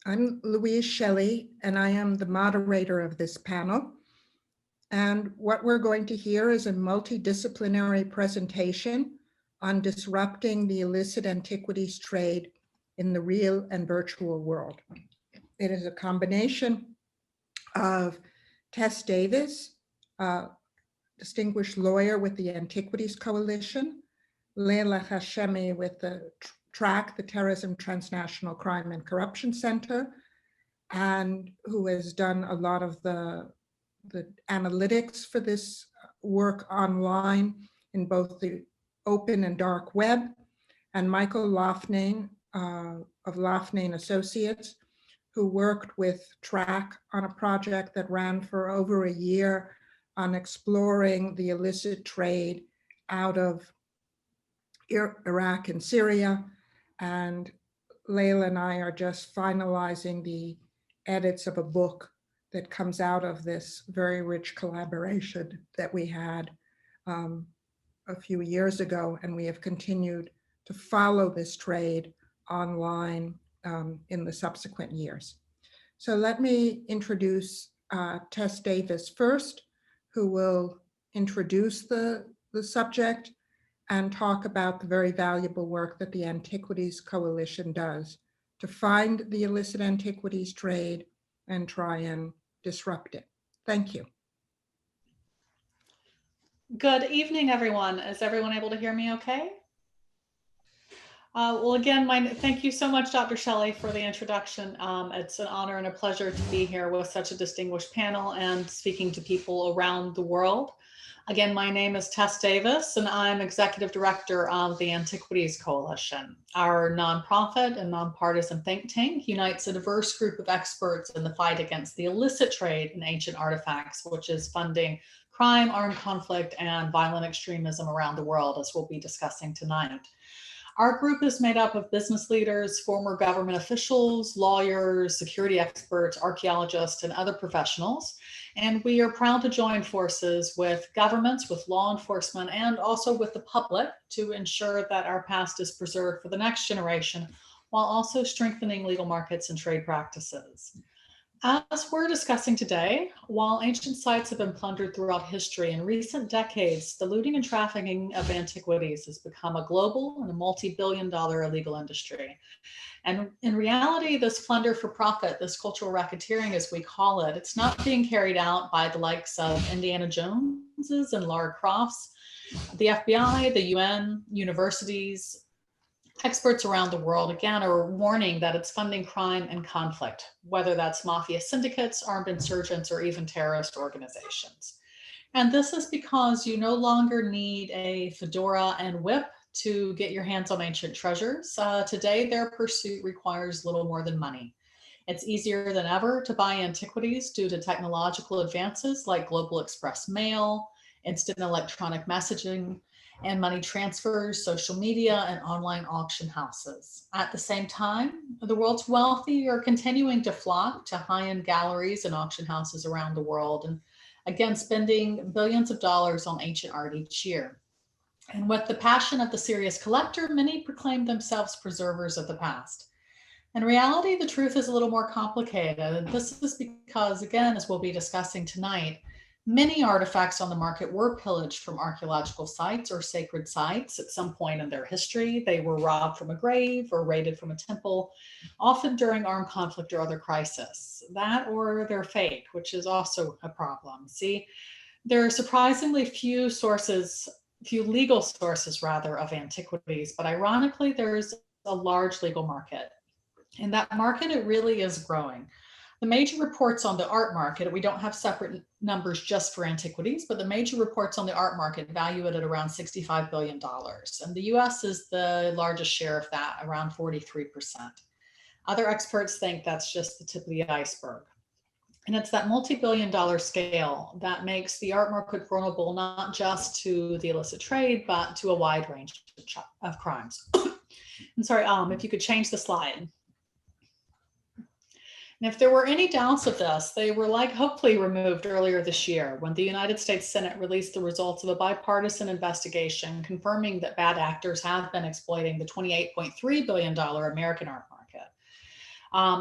I'm Louise Shelley, and I am the moderator of this panel. And what we're going to hear is a multidisciplinary presentation on disrupting the illicit antiquities trade in the real and virtual world. It is a combination of Tess Davis, a distinguished lawyer with the Antiquities Coalition, Leila Hashemi with the TRACCCC, the Terrorism, Transnational Crime and Corruption Center, and who has done a lot of the analytics for this work online in both the open and dark web, and Michael Loughnane of Loughnane Associates, who worked with TRACCCC on a project that ran for over a year on exploring the illicit trade out of Iraq and Syria. And Leila and I are just finalizing the edits of a book that comes out of this very rich collaboration that we had a few years ago, and we have continued to follow this trade online in the subsequent years. So let me introduce Tess Davis first, who will introduce the subject and talk about the very valuable work that the Antiquities Coalition does to find the illicit antiquities trade and try and disrupt it. Thank you. Good evening, everyone. Is everyone able to hear me okay? Well, again, thank you so much, Dr. Shelley, for the introduction. It's an honor and a pleasure to be here with such a distinguished panel and speaking to people around the world. Again, my name is Tess Davis, and I'm Executive Director of the Antiquities Coalition. Our nonprofit and nonpartisan think tank unites a diverse group of experts in the fight against the illicit trade in ancient artifacts, which is funding crime, armed conflict, and violent extremism around the world, as we'll be discussing tonight. Our group is made up of business leaders, former government officials, lawyers, security experts, archaeologists, and other professionals. And we are proud to join forces with governments, with law enforcement, and also with the public to ensure that our past is preserved for the next generation, while also strengthening legal markets and trade practices. As we're discussing today, while ancient sites have been plundered throughout history, in recent decades, the looting and trafficking of antiquities has become a global and a multi-billion-dollar illegal industry. And in reality, this plunder for profit, this cultural racketeering as we call it, it's not being carried out by the likes of Indiana Joneses and Lara Crofts. The FBI, the UN, universities, experts around the world, again, are warning that it's funding crime and conflict, whether that's mafia syndicates, armed insurgents, or even terrorist organizations. And this is because you no longer need a fedora and whip to get your hands on ancient treasures. Today, their pursuit requires little more than money. It's easier than ever to buy antiquities due to technological advances like global express mail, instant electronic messaging, and money transfers, social media, and online auction houses. At the same time, the world's wealthy are continuing to flock to high-end galleries and auction houses around the world, and again, spending billions of dollars on ancient art each year. And with the passion of the serious collector, many proclaim themselves preservers of the past. In reality, the truth is a little more complicated, and this is because, again, as we'll be discussing tonight, many artifacts on the market were pillaged from archaeological sites or sacred sites at some point in their history. They were robbed from a grave or raided from a temple, often during armed conflict or other crisis. That or they're fake, which is also a problem. See, there are surprisingly few legal sources rather of antiquities, but ironically, there's a large legal market. In that market, it really is growing. The major reports on the art market, we don't have separate numbers just for antiquities, but the major reports on the art market value it at around $65 billion. And the US is the largest share of that, around 43%. Other experts think that's just the tip of the iceberg. And it's that multi-billion-dollar scale that makes the art market vulnerable not just to the illicit trade, but to a wide range of crimes. I'm sorry, if you could change the slide. And if there were any doubts of this, they were hopefully removed earlier this year when the United States Senate released the results of a bipartisan investigation confirming that bad actors have been exploiting the $28.3 billion American art market.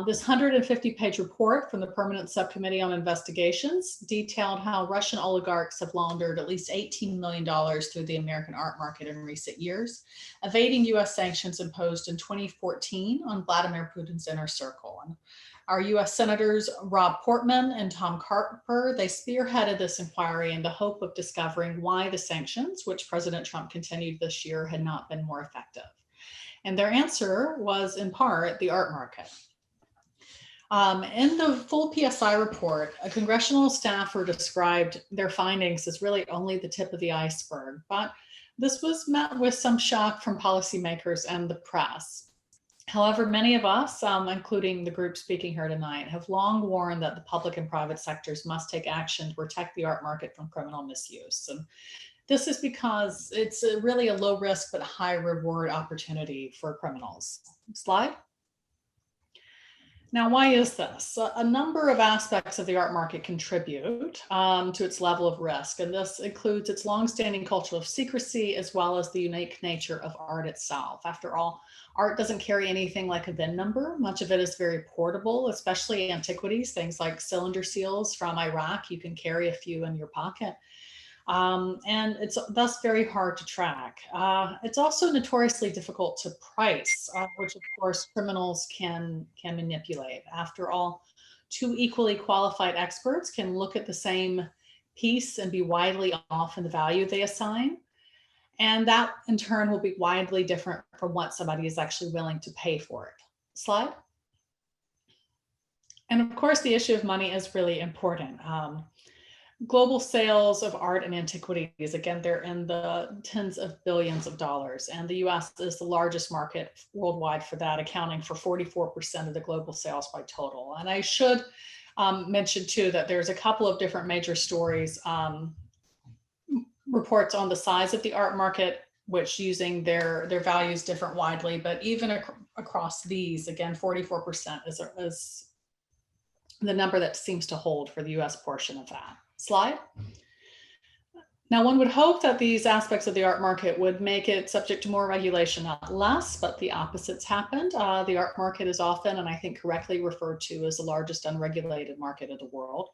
This 150-page report from the Permanent Subcommittee on Investigations detailed how Russian oligarchs have laundered at least $18 million through the American art market in recent years, evading US sanctions imposed in 2014 on Vladimir Putin's inner circle. And our US Senators Rob Portman and Tom Carper, they spearheaded this inquiry in the hope of discovering why the sanctions, which President Trump continued this year, had not been more effective. And their answer was, in part, the art market. In the full PSI report, a congressional staffer described their findings as really only the tip of the iceberg, but this was met with some shock from policymakers and the press. However, many of us, including the group speaking here tonight, have long warned that the public and private sectors must take action to protect the art market from criminal misuse. And this is because it's really a low risk but high reward opportunity for criminals. Slide. Now, why is this? A number of aspects of the art market contribute to its level of risk, and this includes its longstanding culture of secrecy as well as the unique nature of art itself. After all, art doesn't carry anything like a VIN number. Much of it is very portable, especially antiquities, things like cylinder seals from Iraq. You can carry a few in your pocket. And it's thus very hard to track. It's also notoriously difficult to price, which of course criminals can manipulate. After all, two equally qualified experts can look at the same piece and be widely off in the value they assign. And that in turn will be widely different from what somebody is actually willing to pay for it. Slide. And of course, the issue of money is really important. Global sales of art and antiquities, again, they're in the tens of billions of dollars, and the US is the largest market worldwide for that, accounting for 44% of the global sales by total. And I should mention too that there's a couple of different major stories, reports on the size of the art market, which using their values different widely, but even across these, again, 44% is the number that seems to hold for the US portion of that. Slide. Now, one would hope that these aspects of the art market would make it subject to more regulation, not less, but the opposite's happened. The art market is often, and I think correctly, referred to as the largest unregulated market in the world.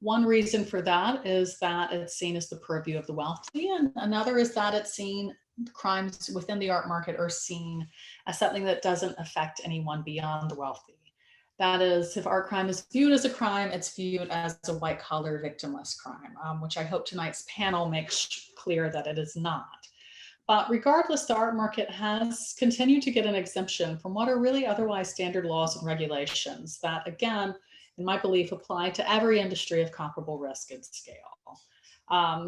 One reason for that is that it's seen as the purview of the wealthy, and another is that it's seen crimes within the art market are seen as something that doesn't affect anyone beyond the wealthy. That is, if art crime is viewed as a crime, it's viewed as a white-collar, victimless crime, which I hope tonight's panel makes clear that it is not. But regardless, the art market has continued to get an exemption from what are really otherwise standard laws and regulations that, again, in my belief, apply to every industry of comparable risk and scale.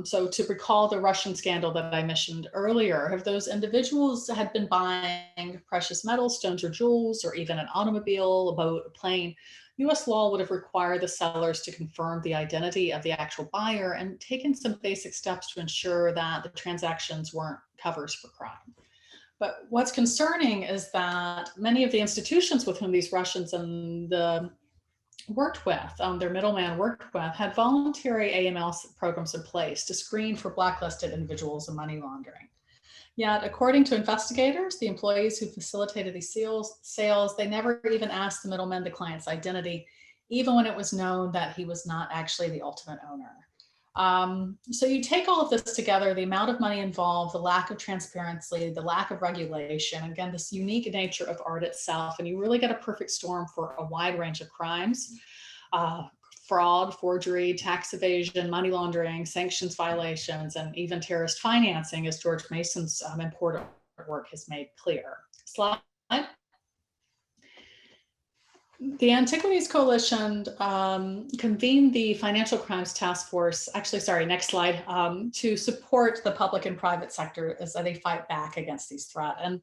So to recall the Russian scandal that I mentioned earlier, if those individuals had been buying precious metals, stones or jewels, or even an automobile, a boat, a plane, US law would have required the sellers to confirm the identity of the actual buyer and taken some basic steps to ensure that the transactions weren't covers for crime. But what's concerning is that many of the institutions with whom these Russians and the worked with, their middleman worked with, had voluntary AML programs in place to screen for blacklisted individuals and money laundering. Yet, according to investigators, the employees who facilitated these sales, they never even asked the middleman the client's identity, even when it was known that he was not actually the ultimate owner. So you take all of this together, the amount of money involved, the lack of transparency, the lack of regulation, again, this unique nature of art itself, and you really get a perfect storm for a wide range of crimes, fraud, forgery, tax evasion, money laundering, sanctions violations, and even terrorist financing, as George Mason's important work has made clear. Slide. The Antiquities Coalition convened the Financial Crimes Task Force, actually, sorry, next slide, to support the public and private sector as they fight back against these threats. And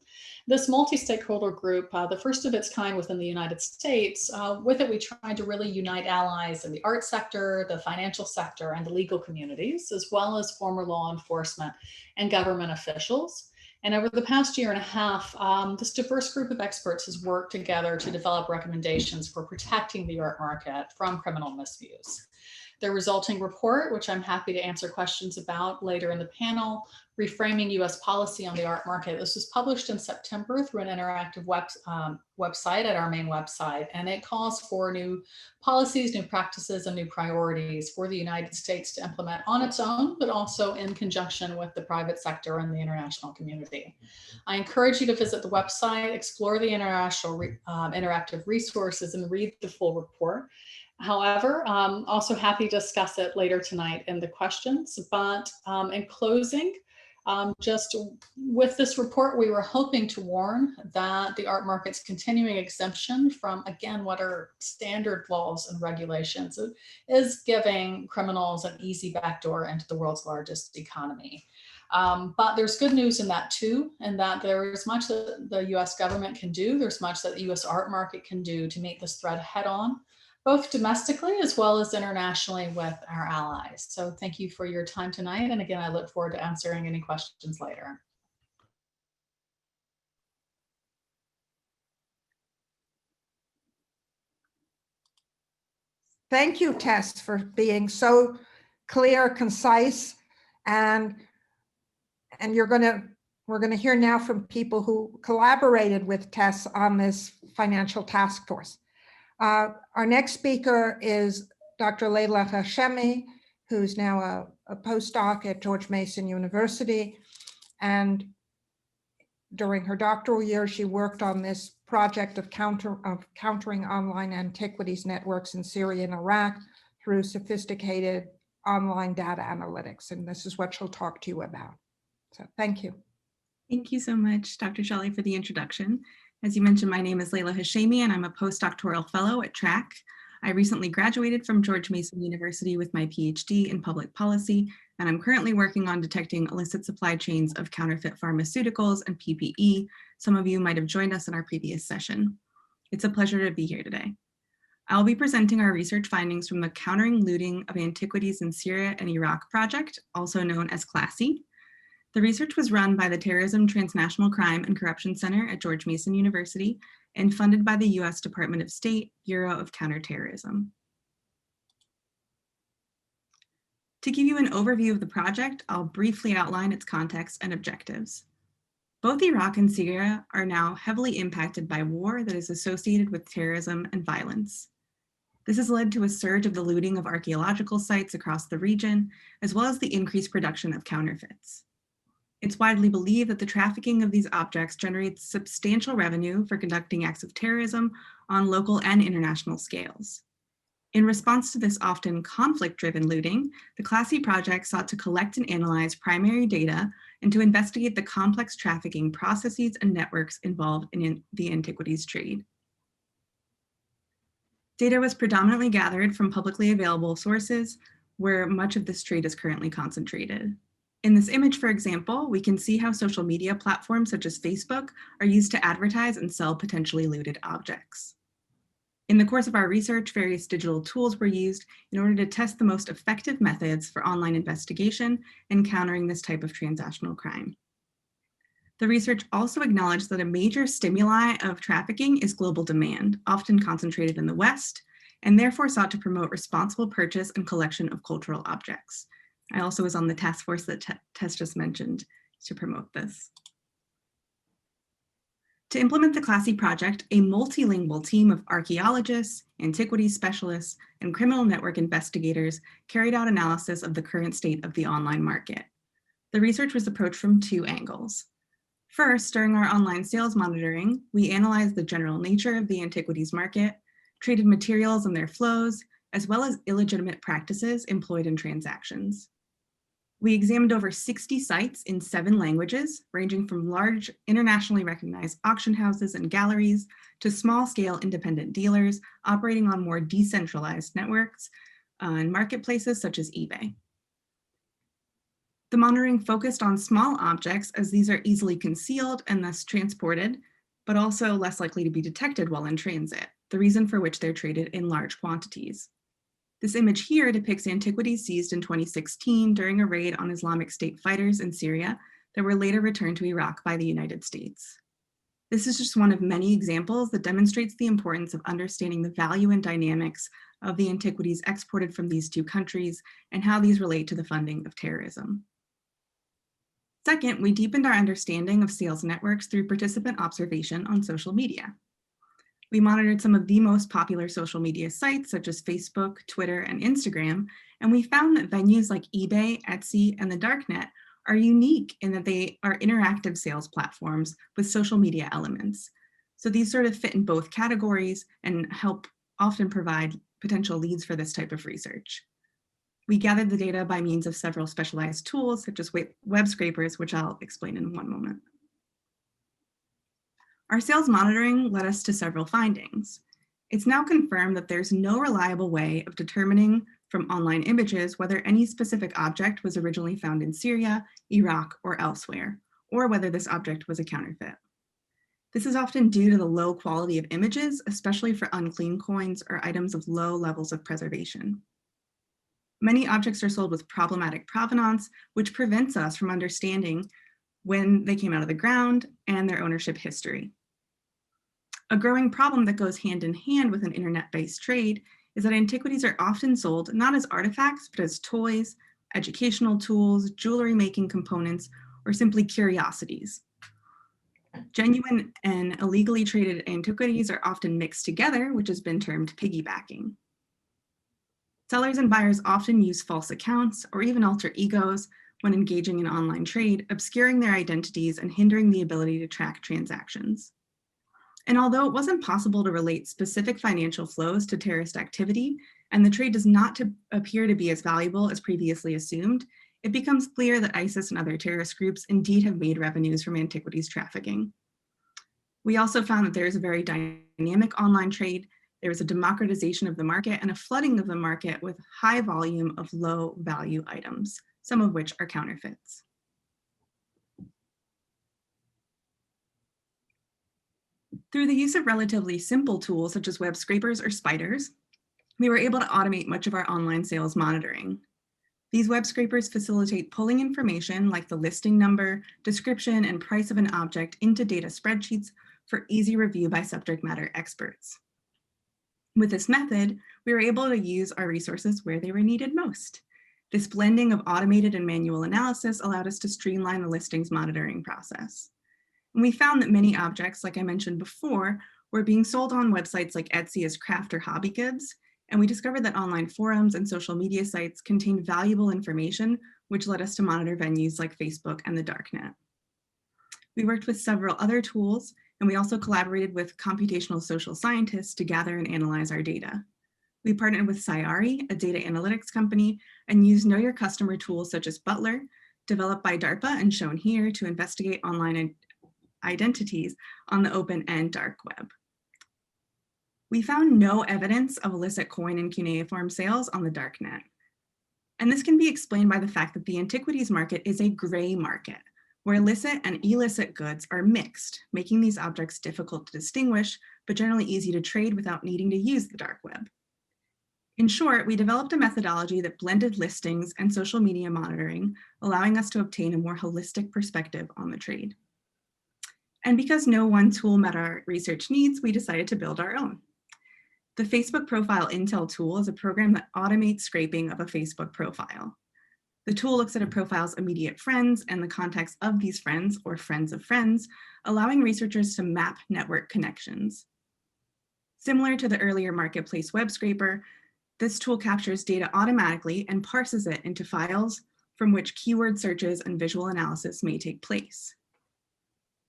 this multi-stakeholder group, the first of its kind within the United States, with it we tried to really unite allies in the art sector, the financial sector, and the legal communities, as well as former law enforcement and government officials. And over the past year and a half, this diverse group of experts has worked together to develop recommendations for protecting the art market from criminal misuse. The resulting report, which I'm happy to answer questions about later in the panel, Reframing U.S. Policy on the Art Market. This was published in September through an interactive website at our main website, and it calls for new policies, new practices, and new priorities for the United States to implement on its own, but also in conjunction with the private sector and the international community. I encourage you to visit the website, explore the international interactive resources, and read the full report. However, also happy to discuss it later tonight in the questions. But in closing, just with this report, we were hoping to warn that the art market's continuing exemption from, again, what are standard laws and regulations is giving criminals an easy backdoor into the world's largest economy. But there's good news in that too, and that there is much that the US government can do. There's much that the US art market can do to meet this threat head on, both domestically as well as internationally with our allies. So thank you for your time tonight. And again, I look forward to answering any questions later. Thank you, Tess, for being so clear, concise, and we're going to hear now from people who collaborated with Tess on this financial task force. Our next speaker is Dr. Leila Hashemi, who's now a postdoc at George Mason University. And during her doctoral year, she worked on this project of countering online antiquities networks in Syria and Iraq through sophisticated online data analytics. And this is what she'll talk to you about. So thank you. Thank you so much, Dr. Shelley, for the introduction. As you mentioned, my name is Leila Hashemi, and I'm a postdoctoral fellow at TraCCC. I recently graduated from George Mason University with my PhD in public policy, and I'm currently working on detecting illicit supply chains of counterfeit pharmaceuticals and PPE. Some of you might have joined us in our previous session. It's a pleasure to be here today. I'll be presenting our research findings from the Countering Looting of Antiquities in Syria and Iraq project, also known as CLASSY. The research was run by the Terrorism, Transnational Crime and Corruption Center at George Mason University and funded by the US Department of State, Bureau of Counterterrorism. To give you an overview of the project, I'll briefly outline its context and objectives. Both Iraq and Syria are now heavily impacted by war that is associated with terrorism and violence. This has led to a surge of the looting of archaeological sites across the region, as well as the increased production of counterfeits. It's widely believed that the trafficking of these objects generates substantial revenue for conducting acts of terrorism on local and international scales. In response to this often conflict-driven looting, the CLASSY project sought to collect and analyze primary data and to investigate the complex trafficking processes and networks involved in the antiquities trade. Data was predominantly gathered from publicly available sources where much of this trade is currently concentrated. In this image, for example, we can see how social media platforms such as Facebook are used to advertise and sell potentially looted objects. In the course of our research, various digital tools were used in order to test the most effective methods for online investigation and countering this type of transnational crime. The research also acknowledged that a major stimuli of trafficking is global demand, often concentrated in the West, and therefore sought to promote responsible purchase and collection of cultural objects. I also was on the task force that Tess just mentioned to promote this. To implement the CLASSY project, a multilingual team of archaeologists, antiquities specialists, and criminal network investigators carried out analysis of the current state of the online market. The research was approached from two angles. First, during our online sales monitoring, we analyzed the general nature of the antiquities market, traded materials and their flows, as well as illegitimate practices employed in transactions. We examined over 60 sites in 7 languages, ranging from large internationally recognized auction houses and galleries to small-scale independent dealers operating on more decentralized networks and marketplaces such as eBay. The monitoring focused on small objects as these are easily concealed and thus transported, but also less likely to be detected while in transit, the reason for which they're traded in large quantities. This image here depicts antiquities seized in 2016 during a raid on Islamic State fighters in Syria that were later returned to Iraq by the United States. This is just one of many examples that demonstrates the importance of understanding the value and dynamics of the antiquities exported from these two countries and how these relate to the funding of terrorism. Second, we deepened our understanding of sales networks through participant observation on social media. We monitored some of the most popular social media sites such as Facebook, Twitter, and Instagram, and we found that venues like eBay, Etsy, and the darknet are unique in that they are interactive sales platforms with social media elements. So these sort of fit in both categories and help often provide potential leads for this type of research. We gathered the data by means of several specialized tools such as web scrapers, which I'll explain in one moment. Our sales monitoring led us to several findings. It's now confirmed that there's no reliable way of determining from online images whether any specific object was originally found in Syria, Iraq, or elsewhere, or whether this object was a counterfeit. This is often due to the low quality of images, especially for unclean coins or items of low levels of preservation. Many objects are sold with problematic provenance, which prevents us from understanding when they came out of the ground and their ownership history. A growing problem that goes hand in hand with an internet-based trade is that antiquities are often sold not as artifacts, but as toys, educational tools, jewelry making components, or simply curiosities. Genuine and illegally traded antiquities are often mixed together, which has been termed piggybacking. Sellers and buyers often use false accounts or even alter egos when engaging in online trade, obscuring their identities and hindering the ability to track transactions. And although it wasn't possible to relate specific financial flows to terrorist activity, and the trade does not appear to be as valuable as previously assumed, it becomes clear that ISIS and other terrorist groups indeed have made revenues from antiquities trafficking. We also found that there is a very dynamic online trade. There is a democratization of the market and a flooding of the market with high volume of low value items, some of which are counterfeits. Through the use of relatively simple tools such as web scrapers or spiders, we were able to automate much of our online sales monitoring. These web scrapers facilitate pulling information like the listing number, description, and price of an object into data spreadsheets for easy review by subject matter experts. With this method, we were able to use our resources where they were needed most. This blending of automated and manual analysis allowed us to streamline the listings monitoring process. And we found that many objects, like I mentioned before, were being sold on websites like Etsy as craft or hobby goods. And we discovered that online forums and social media sites contain valuable information, which led us to monitor venues like Facebook and the darknet. We worked with several other tools, and we also collaborated with computational social scientists to gather and analyze our data. We partnered with Cyari, a data analytics company, and used Know Your Customer tools such as Butler, developed by DARPA and shown here, to investigate online identities on the open and dark web. We found no evidence of illicit coin and cuneiform sales on the darknet. And this can be explained by the fact that the antiquities market is a gray market, where illicit and illicit goods are mixed, making these objects difficult to distinguish, but generally easy to trade without needing to use the dark web. In short, we developed a methodology that blended listings and social media monitoring, allowing us to obtain a more holistic perspective on the trade. And because no one tool met our research needs, we decided to build our own. The Facebook Profile Intel tool is a program that automates scraping of a Facebook profile. The tool looks at a profile's immediate friends and the contacts of these friends or friends of friends, allowing researchers to map network connections. Similar to the earlier marketplace web scraper, this tool captures data automatically and parses it into files from which keyword searches and visual analysis may take place.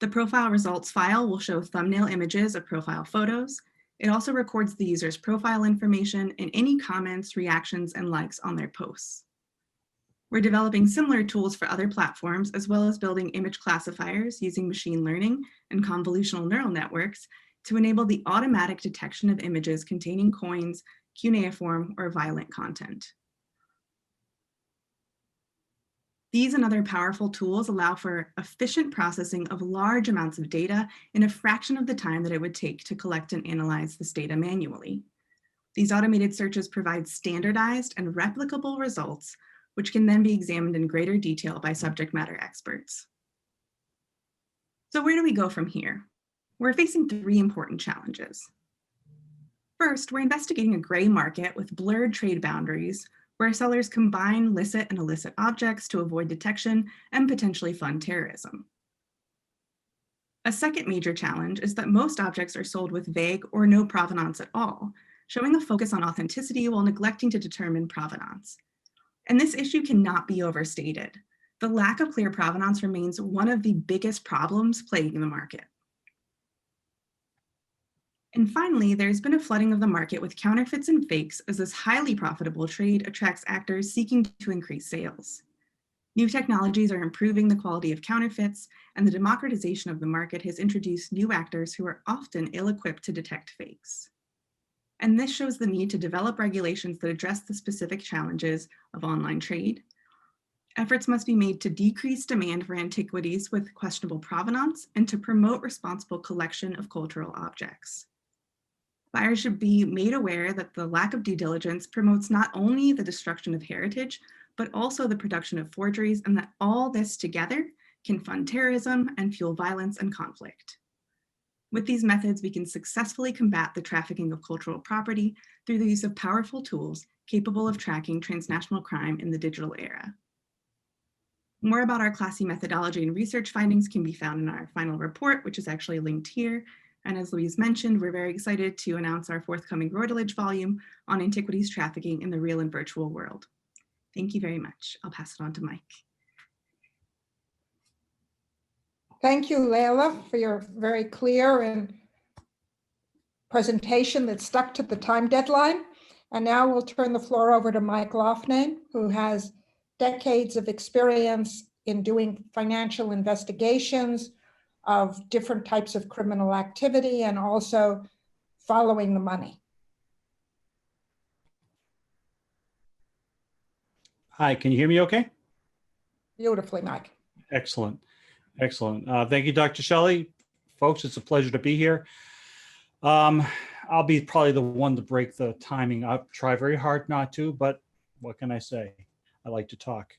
The profile results file will show thumbnail images of profile photos. It also records the user's profile information and any comments, reactions, and likes on their posts. We're developing similar tools for other platforms, as well as building image classifiers using machine learning and convolutional neural networks to enable the automatic detection of images containing coins, cuneiform, or violent content. These and other powerful tools allow for efficient processing of large amounts of data in a fraction of the time that it would take to collect and analyze this data manually. These automated searches provide standardized and replicable results, which can then be examined in greater detail by subject matter experts. So where do we go from here? We're facing three important challenges. First, we're investigating a gray market with blurred trade boundaries where sellers combine licit and illicit objects to avoid detection and potentially fund terrorism. A second major challenge is that most objects are sold with vague or no provenance at all, showing a focus on authenticity while neglecting to determine provenance. And this issue cannot be overstated. The lack of clear provenance remains one of the biggest problems plaguing the market. And finally, there's been a flooding of the market with counterfeits and fakes as this highly profitable trade attracts actors seeking to increase sales. New technologies are improving the quality of counterfeits, and the democratization of the market has introduced new actors who are often ill-equipped to detect fakes. And this shows the need to develop regulations that address the specific challenges of online trade. Efforts must be made to decrease demand for antiquities with questionable provenance and to promote responsible collection of cultural objects. Buyers should be made aware that the lack of due diligence promotes not only the destruction of heritage, but also the production of forgeries, and that all this together can fund terrorism and fuel violence and conflict. With these methods, we can successfully combat the trafficking of cultural property through the use of powerful tools capable of tracking transnational crime in the digital era. More about our classy methodology and research findings can be found in our final report, which is actually linked here. And as Louise mentioned, we're very excited to announce our forthcoming rotilage volume on antiquities trafficking in the real and virtual world. Thank you very much. I'll pass it on to Mike. Thank you, Leila, for your very clear and presentation that stuck to the time deadline. And now we'll turn the floor over to Mike Loughnane, who has decades of experience in doing financial investigations of different types of criminal activity and also following the money. Hi, can you hear me okay? Beautifully, Mike. Excellent, excellent. Thank you, Dr. Shelley. Folks, it's a pleasure to be here. I'll be probably the one to break the timing. I'll try very hard not to, but what can I say? I like to talk.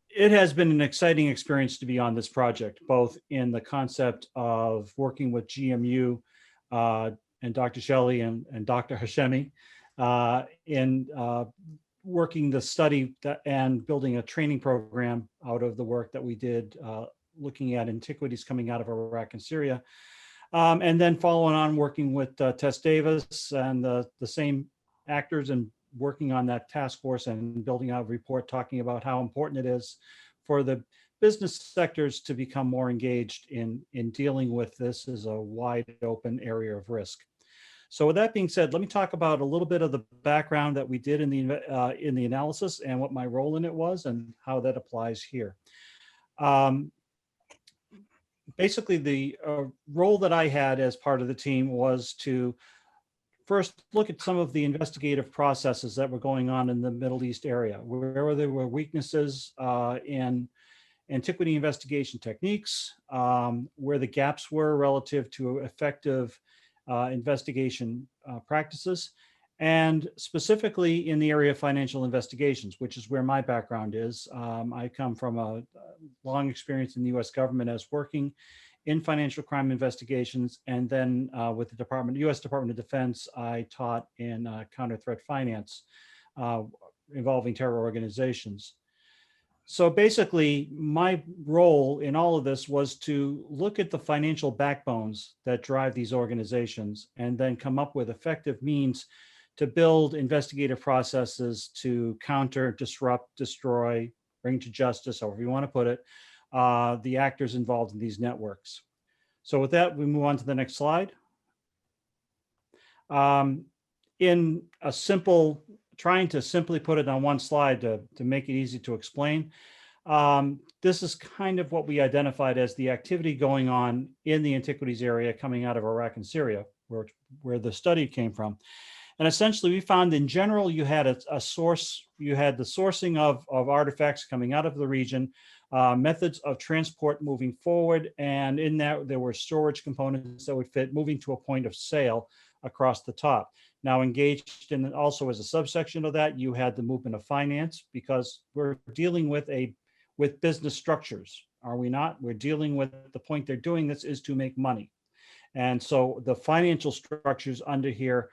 It has been an exciting experience to be on this project, both in the concept of working with GMU and Dr. Shelley and Dr. Hashemi in working the study and building a training program out of the work that we did looking at antiquities coming out of Iraq and Syria. And then following on working with Tess Davis and the same actors and working on that task force and building out a report talking about how important it is for the business sectors to become more engaged in dealing with this as a wide open area of risk. So with that being said, let me talk about a little bit of the background that we did in the analysis and what my role in it was and how that applies here. Basically, the role that I had as part of the team was to first look at some of the investigative processes that were going on in the Middle East area, where there were weaknesses in antiquity investigation techniques, where the gaps were relative to effective investigation practices, and specifically in the area of financial investigations, which is where my background is. I come from a long experience in the US government as working in financial crime investigations, and then with the US Department of Defense, I taught in counter-threat finance involving terror organizations. So basically, my role in all of this was to look at the financial backbones that drive these organizations and then come up with effective means to build investigative processes to counter, disrupt, destroy, bring to justice, however you want to put it, the actors involved in these networks. So with that, we move on to the next slide. In a simple, trying to simply put it on one slide to make it easy to explain, this is kind of what we identified as the activity going on in the antiquities area coming out of Iraq and Syria, where the study came from. And essentially, we found in general, you had a source, you had the sourcing of artifacts coming out of the region, methods of transport moving forward, and in that there were storage components that would fit moving to a point of sale across the top. Now engaged in also as a subsection of that, you had the movement of finance, because we're dealing with business structures. Are we not? We're dealing with the point they're doing this is to make money. And so the financial structures under here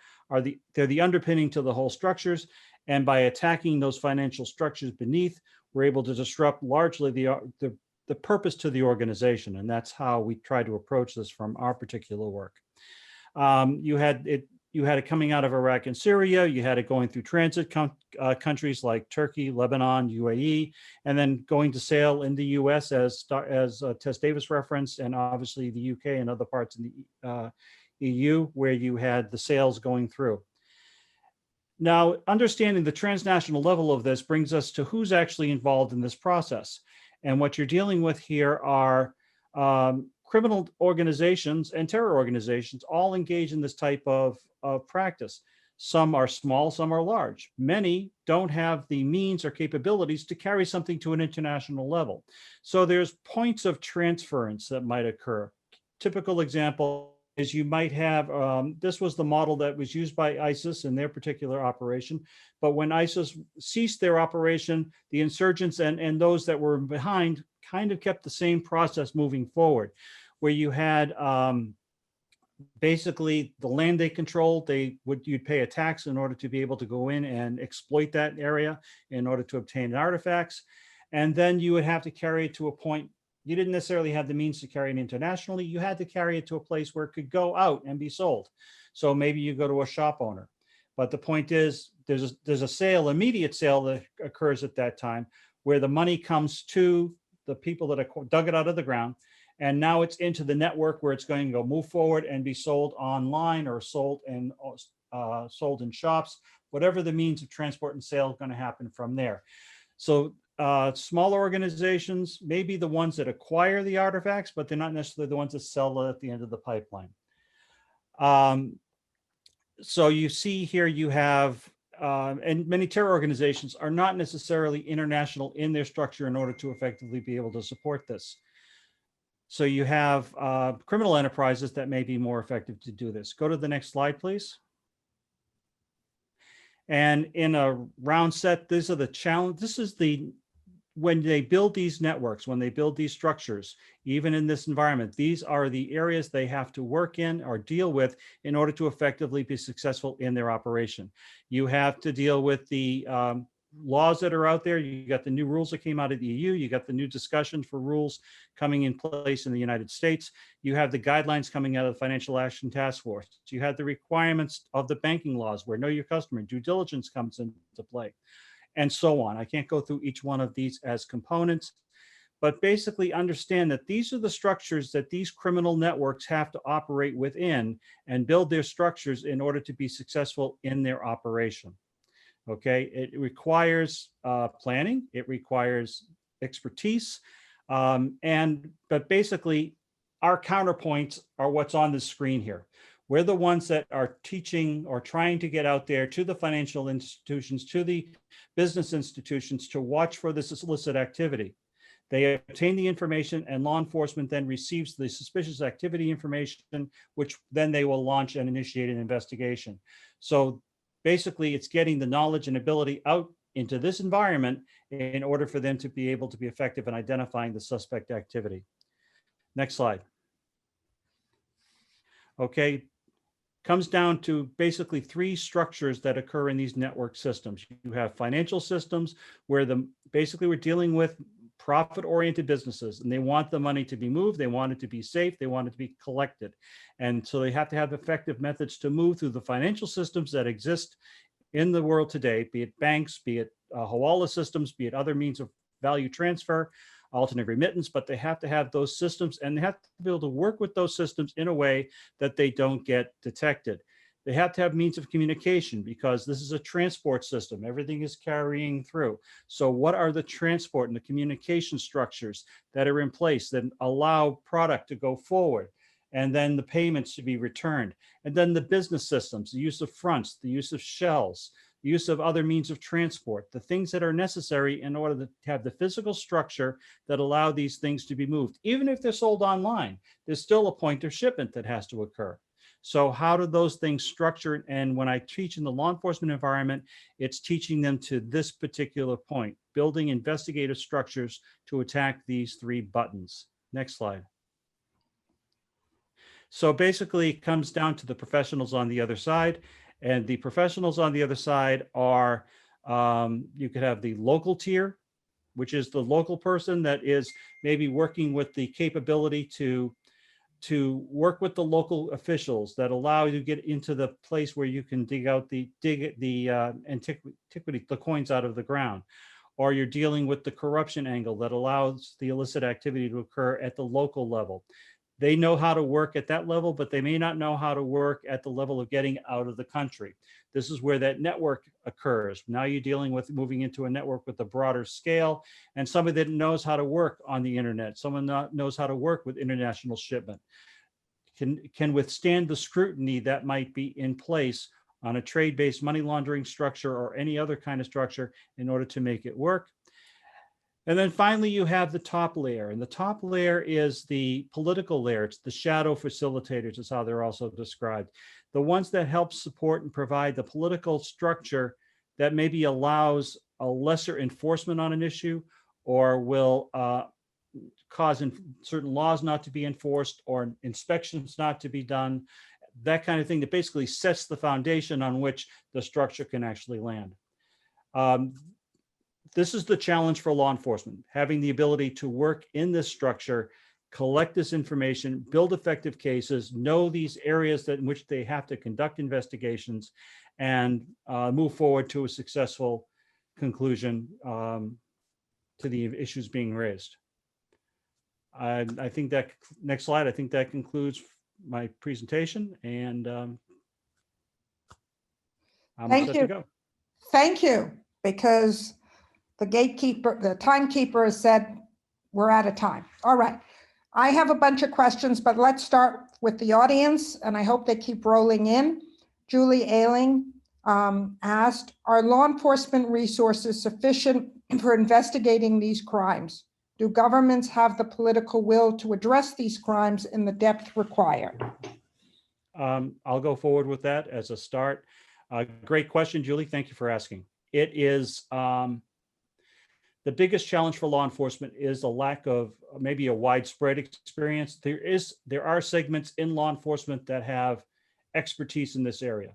they're the underpinning to the whole structures. And by attacking those financial structures beneath, we're able to disrupt largely the purpose to the organization. And that's how we try to approach this from our particular work. You had it coming out of Iraq and Syria. You had it going through transit countries like Turkey, Lebanon, UAE, and then going to sale in the US as Tess Davis referenced, and obviously the UK and other parts in the EU where you had the sales going through. Now, understanding the transnational level of this brings us to who's actually involved in this process. And what you're dealing with here are criminal organizations and terror organizations all engage in this type of practice. Some are small, some are large. Many don't have the means or capabilities to carry something to an international level. So there's points of transference that might occur. Typical example is you might have, this was the model that was used by ISIS in their particular operation. But when ISIS ceased their operation, the insurgents and those that were behind kind of kept the same process moving forward, where you had basically the land they controlled, you'd pay a tax in order to be able to go in and exploit that area in order to obtain artifacts. And then you would have to carry it to a point. You didn't necessarily have the means to carry it internationally. You had to carry it to a place where it could go out and be sold. So maybe you go to a shop owner. But the point is, there's a sale, immediate sale that occurs at that time, where the money comes to the people that dug it out of the ground. And now it's into the network where it's going to go move forward and be sold online or sold in shops, whatever the means of transport and sale is going to happen from there. So smaller organizations may be the ones that acquire the artifacts, but they're not necessarily the ones that sell it at the end of the pipeline. So you see here you have, and many terror organizations are not necessarily international in their structure in order to effectively be able to support this. So you have criminal enterprises that may be more effective to do this. Go to the next slide, please. And in a round set, these are the challenge. This is when they build these networks, when they build these structures, even in this environment, these are the areas they have to work in or deal with in order to effectively be successful in their operation. You have to deal with the laws that are out there. You got the new rules that came out of the EU. You got the new discussion for rules coming in place in the United States. You have the guidelines coming out of the Financial Action Task Force. You have the requirements of the banking laws where know your customer, due diligence comes into play, and so on. I can't go through each one of these as components, but basically understand that these are the structures that these criminal networks have to operate within and build their structures in order to be successful in their operation. Okay, it requires planning, it requires expertise, but basically our counterpoints are what's on the screen here. We're the ones that are teaching or trying to get out there to the financial institutions, to the business institutions to watch for this illicit activity. They obtain the information and law enforcement then receives the suspicious activity information, which then they will launch and initiate an investigation. So basically, it's getting the knowledge and ability out into this environment in order for them to be able to be effective in identifying the suspect activity. Next slide. Okay, comes down to basically three structures that occur in these network systems. You have financial systems where basically we're dealing with profit-oriented businesses, and they want the money to be moved, they want it to be safe, they want it to be collected. And so they have to have effective methods to move through the financial systems that exist in the world today, be it banks, be it hawala systems, be it other means of value transfer, alternate remittance, but they have to have those systems, and they have to be able to work with those systems in a way that they don't get detected. They have to have means of communication because this is a transport system. Everything is carrying through. So what are the transport and the communication structures that are in place that allow product to go forward, and then the payments to be returned? And then the business systems, the use of fronts, the use of shells, the use of other means of transport, the things that are necessary in order to have the physical structure that allow these things to be moved. Even if they're sold online, there's still a point of shipment that has to occur. So how do those things structure? And when I teach in the law enforcement environment, it's teaching them to this particular point, building investigative structures to attack these 3 buttons. Next slide. So basically it comes down to the professionals on the other side. And the professionals on the other side are, you could have the local tier, which is the local person that is maybe working with the capability to work with the local officials that allow you to get into the place where you can dig antiquity, the coins out of the ground. Or you're dealing with the corruption angle that allows the illicit activity to occur at the local level. They know how to work at that level, but they may not know how to work at the level of getting out of the country. This is where that network occurs. Now you're dealing with moving into a network with a broader scale, and somebody that knows how to work on the internet, someone that knows how to work with international shipment, can withstand the scrutiny that might be in place on a trade-based money laundering structure or any other kind of structure in order to make it work. And then finally, you have the top layer, and the top layer is the political layer. It's the shadow facilitators is how they're also described. The ones that help support and provide the political structure that maybe allows a lesser enforcement on an issue, or will cause certain laws not to be enforced or inspections not to be done, that kind of thing that basically sets the foundation on which the structure can actually land. This is the challenge for law enforcement, having the ability to work in this structure, collect this information, build effective cases, know these areas in which they have to conduct investigations, and move forward to a successful conclusion to the issues being raised. I think that, next slide, I think that concludes my presentation, and I'm Thank set you. to go. Thank you, because the gatekeeper, the timekeeper has said we're out of time. All right. I have a bunch of questions, but let's start with the audience, and I hope they keep rolling in. Julie Ailing asked, are law enforcement resources sufficient for investigating these crimes? Do governments have the political will to address these crimes in the depth required? I'll go forward with that as a start. Great question, Julie. Thank you for asking. It is the biggest challenge for law enforcement is a lack of maybe a widespread experience. There are segments in law enforcement that have expertise in this area.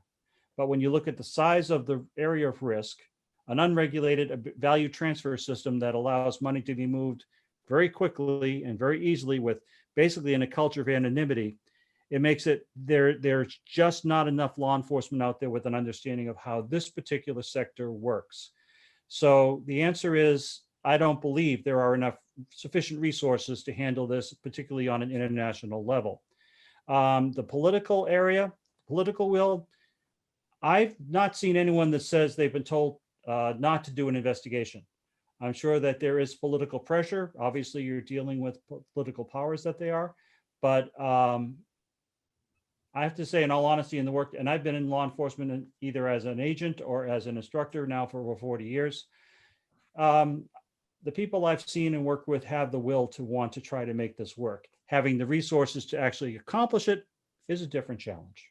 But when you look at the size of the area of risk, an unregulated value transfer system that allows money to be moved very quickly and very easily with basically in a culture of anonymity, it makes it there's just not enough law enforcement out there with an understanding of how this particular sector works. So the answer is, I don't believe there are enough sufficient resources to handle this, particularly on an international level. The political area, political will, I've not seen anyone that says they've been told not to do an investigation. I'm sure that there is political pressure. Obviously, you're dealing with political powers that they are, but I have to say, in all honesty, in the work, and I've been in law enforcement either as an agent or as an instructor now for over 40 years. The people I've seen and worked with have the will to want to try to make this work. Having the resources to actually accomplish it is a different challenge.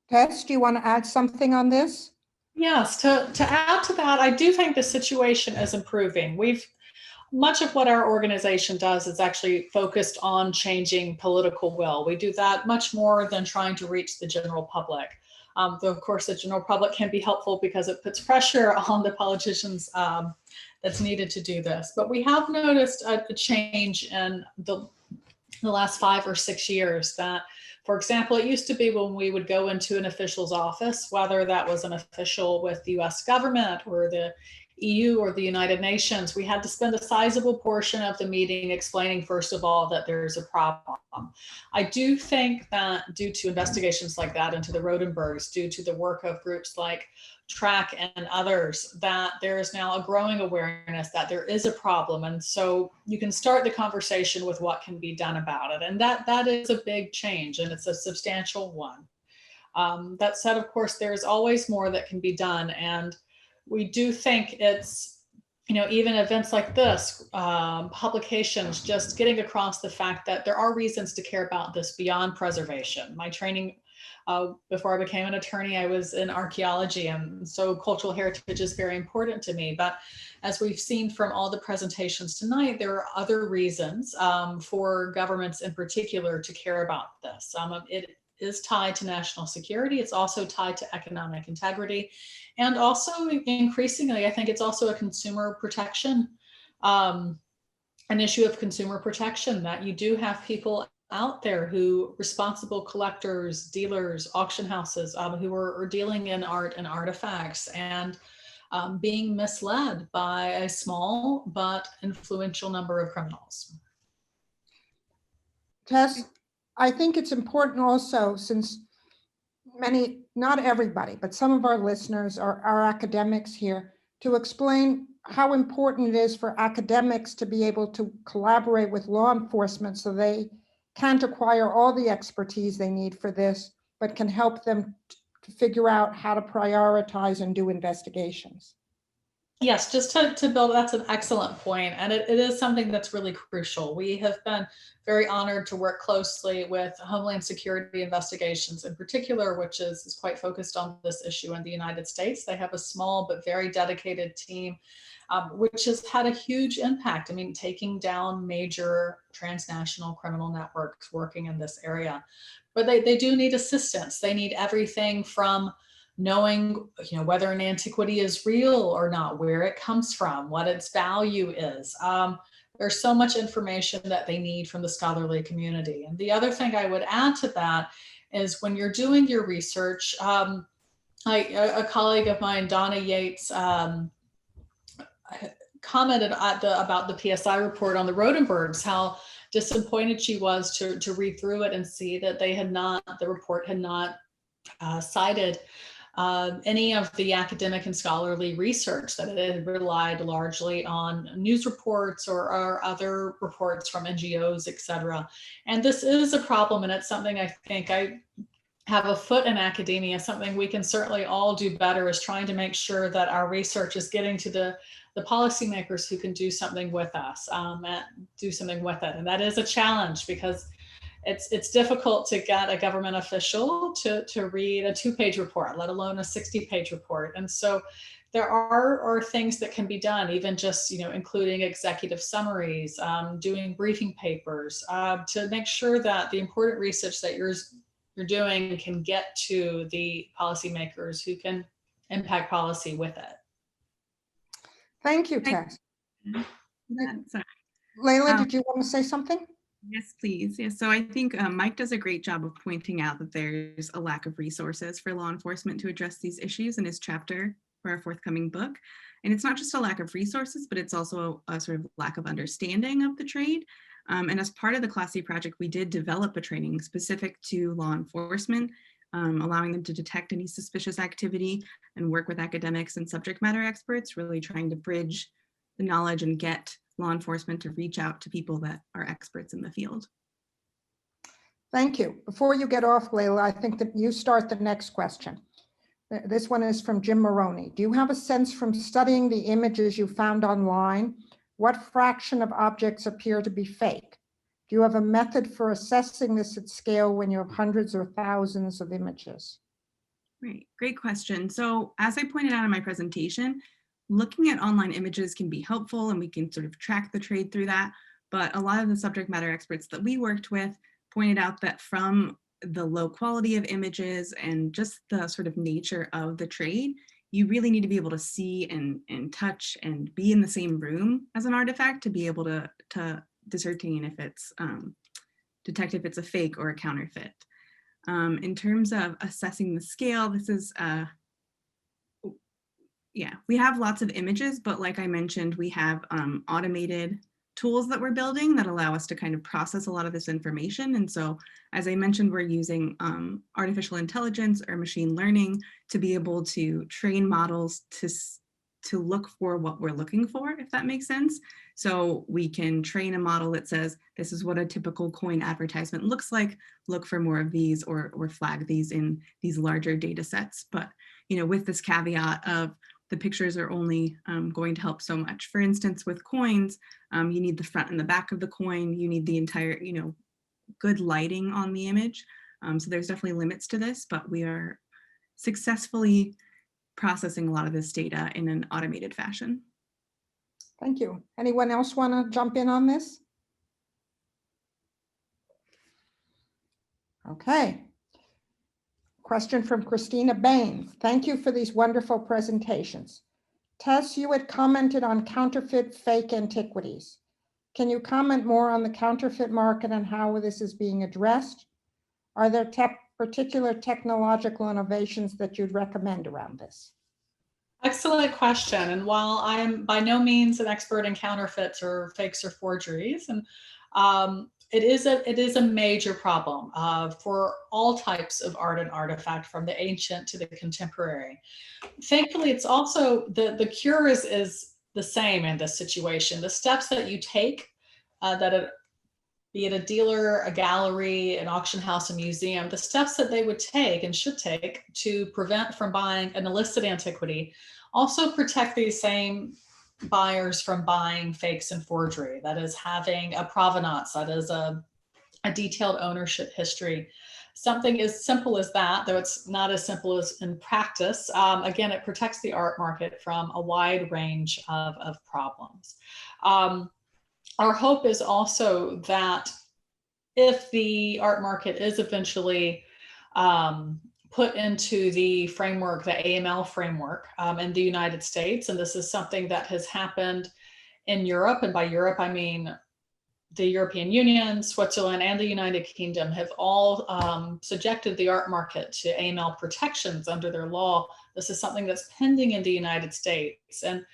Tess, do you want to add something on this? Yes, to add to that, I do think the situation is improving. Much of what our organization does is actually focused on changing political will. We do that much more than trying to reach the general public. Though of course the general public can be helpful because it puts pressure on the politicians that's needed to do this. But we have noticed a change in the last 5 or 6 years that, for example, it used to be when we would go into an official's office, whether that was an official with the US government or the EU or the United Nations, we had to spend a sizable portion of the meeting explaining, first of all, that there's a problem. I do think that due to investigations like that into the Rodenbergs, due to the work of groups like TRAC and others, that there is now a growing awareness that there is a problem. And so you can start the conversation with what can be done about it. And that is a big change, and it's a substantial one. That said, of course, there's always more that can be done. And we do think it's even events like this, publications, just getting across the fact that there are reasons to care about this beyond preservation. My training, before I became an attorney, I was in archaeology, and so cultural heritage is very important to me. But as we've seen from all the presentations tonight, there are other reasons for governments in particular to care about this. It is tied to national security. It's also tied to economic integrity. And also increasingly, I think it's also a consumer protection, an issue of consumer protection, that you do have people out there who, responsible collectors, dealers, auction houses, who are dealing in art and artifacts and being misled by a small but influential number of criminals. Tess, I think it's important also, since many, not everybody, but some of our listeners are academics here, to explain how important it is for academics to be able to collaborate with law enforcement so they can't acquire all the expertise they need for this, but can help them to figure out how to prioritize and do investigations. Yes, just to build, that's an excellent point. And it is something that's really crucial. We have been very honored to work closely with Homeland Security Investigations in particular, which is quite focused on this issue in the United States. They have a small but very dedicated team, which has had a huge impact. I mean, taking down major transnational criminal networks working in this area. But they do need assistance. They need everything from knowing, whether an antiquity is real or not, where it comes from, what its value is. There's so much information that they need from the scholarly community. And the other thing I would add to that is, when you're doing your research, a colleague of mine, Donna Yates, commented about the PSI report on the Rodenbergs, how disappointed she was to read through it and see that the report had not cited any of the academic and scholarly research, that it had relied largely on news reports or other reports from NGOs, et cetera. And this is a problem, and it's something I think I have a foot in academia. Something we can certainly all do better is trying to make sure that our research is getting to the policymakers who can do something with us, do something with it. And that is a challenge, because it's difficult to get a government official to read a 2-page report, let alone a 60-page report. And so there are things that can be done, even just, including executive summaries, doing briefing papers, to make sure that the important research that you're doing can get to the policymakers who can impact policy with it. Thank you, Tess. Sorry. Layla, did you want to say something? Yes, please. Yes. So I think Mike does a great job of pointing out that there's a lack of resources for law enforcement to address these issues in his chapter for our forthcoming book. And it's not just a lack of resources, but it's also a sort of lack of understanding of the trade. And as part of the Class C project, we did develop a training specific to law enforcement, allowing them to detect any suspicious activity and work with academics and subject matter experts, really trying to bridge the knowledge and get law enforcement to reach out to people that are experts in the field. Thank you. Before you get off, Layla, I think that you start the next question. This one is from Jim Maroney. Do you have a sense from studying the images you found online, what fraction of objects appear to be fake? Do you have a method for assessing this at scale when you have hundreds or thousands of images? Right, great question. So as I pointed out in my presentation, looking at online images can be helpful, and we can sort of track the trade through that. But a lot of the subject matter experts that we worked with pointed out that from the low quality of images and just the sort of nature of the trade, you really need to be able to see and touch and be in the same room as an artifact to be able to discertain if it's, detect if it's a fake or a counterfeit. In terms of assessing the scale, this is, yeah, we have lots of images, but like I mentioned, we have automated tools that we're building that allow us to kind of process a lot of this information. And so, as I mentioned, we're using artificial intelligence or machine learning to be able to train models to look for what we're looking for, if that makes sense. So we can train a model that says, this is what a typical coin advertisement looks like, look for more of these, or flag these in these larger data sets. But with this caveat of, the pictures are only going to help so much. For instance, with coins, you need the front and the back of the coin. You need the entire, good lighting on the image. So there's definitely limits to this, but we are successfully processing a lot of this data in an automated fashion. Thank you. Anyone else want to jump in on this? Okay. Question from Christina Bain. Thank you for these wonderful presentations. Tess, you had commented on counterfeit fake antiquities. Can you comment more on the counterfeit market and how this is being addressed? Are there particular technological innovations that you'd recommend around this? Excellent question. And while I am by no means an expert in counterfeits or fakes or forgeries, and it is a major problem for all types of art and artifact, from the ancient to the contemporary. Thankfully, it's also the cure is the same in this situation. The steps that you take, be it a dealer, a gallery, an auction house, a museum, the steps that they would take and should take to prevent from buying an illicit antiquity also protect these same buyers from buying fakes and forgery. That is, having a provenance, that is a detailed ownership history. Something as simple as that, though it's not as simple as in practice, again, it protects the art market from a wide range of problems. Our hope is also that if the art market is eventually put into the framework, the AML framework in the United States, and this is something that has happened in Europe, and by Europe I mean the European Union, Switzerland, and the United Kingdom have all subjected the art market to AML protections under their law. This is something that's pending in the United States. And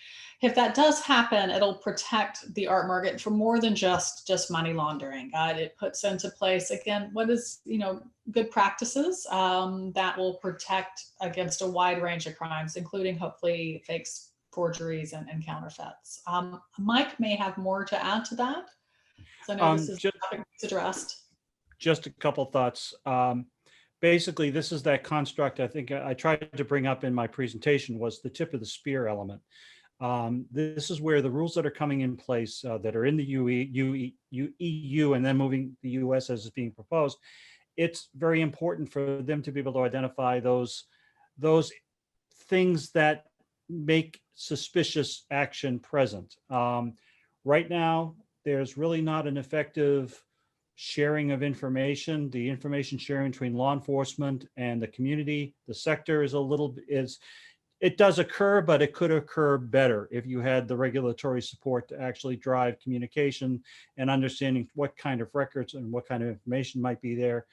if that does happen, it'll protect the art market from more than just money laundering. It puts into place, again, what is, good practices that will protect against a wide range of crimes, including hopefully fakes, forgeries, and counterfeits. Mike may have more to add to that. So I know this is the topic that's addressed. Just a couple thoughts. Basically, this is that construct I think I tried to bring up in my presentation, was the tip of the spear element. This is where the rules that are coming in place that are in the EU and then moving the US as is being proposed, it's very important for them to be able to identify those things that make suspicious action present. Right now, there's really not an effective sharing of information. The information sharing between law enforcement and the community, the sector it does occur, but it could occur better if you had the regulatory support to actually drive communication and understanding what kind of records and what kind of information might be there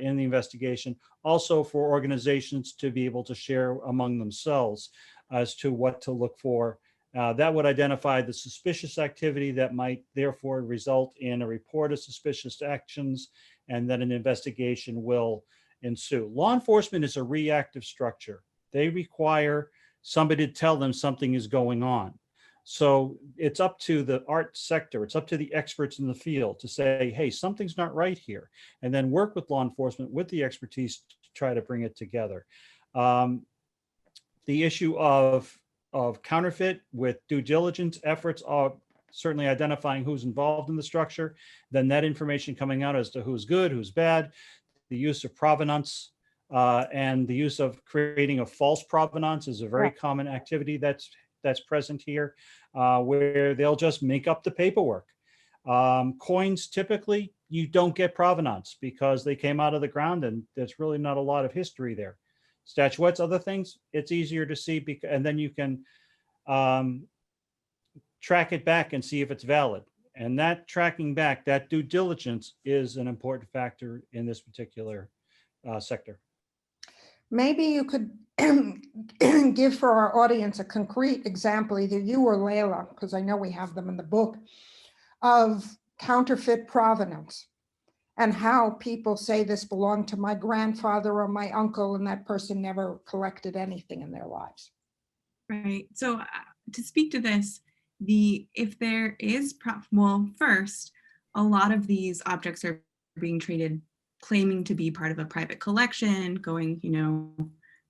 in the investigation. Also for organizations to be able to share among themselves as to what to look for. That would identify the suspicious activity that might therefore result in a report of suspicious actions, and then an investigation will ensue. Law enforcement is a reactive structure. They require somebody to tell them something is going on. So it's up to the art sector, it's up to the experts in the field to say, hey, something's not right here, and then work with law enforcement with the expertise to try to bring it together. The issue of counterfeit with due diligence efforts are certainly identifying who's involved in the structure, then that information coming out as to who's good, who's bad, the use of provenance, and the use of creating a false provenance is a very common activity that's present here, where they'll just make up the paperwork. Coins, typically, you don't get provenance because they came out of the ground and there's really not a lot of history there. Statuettes, other things, it's easier to see, and then you can track it back and see if it's valid. And that tracking back, that due diligence is an important factor in this particular sector. Maybe you could give for our audience a concrete example, either you or Layla, because I know we have them in the book, of counterfeit provenance and how people say this belonged to my grandfather or my uncle, and that person never collected anything in their lives. Right. So to speak to this, if there is, first, a lot of these objects are being traded claiming to be part of a private collection, going,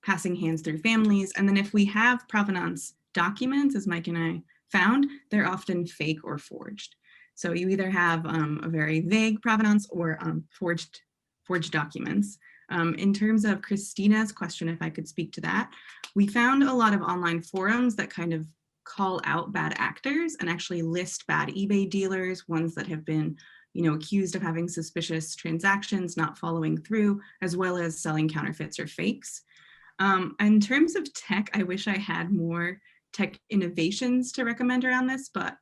passing hands through families. And then if we have provenance documents, as Mike and I found, they're often fake or forged. So you either have a very vague provenance or forged documents. In terms of Christina's question, if I could speak to that, we found a lot of online forums that kind of call out bad actors and actually list bad eBay dealers, ones that have been, accused of having suspicious transactions, not following through, as well as selling counterfeits or fakes. In terms of tech, I wish I had more tech innovations to recommend around this, but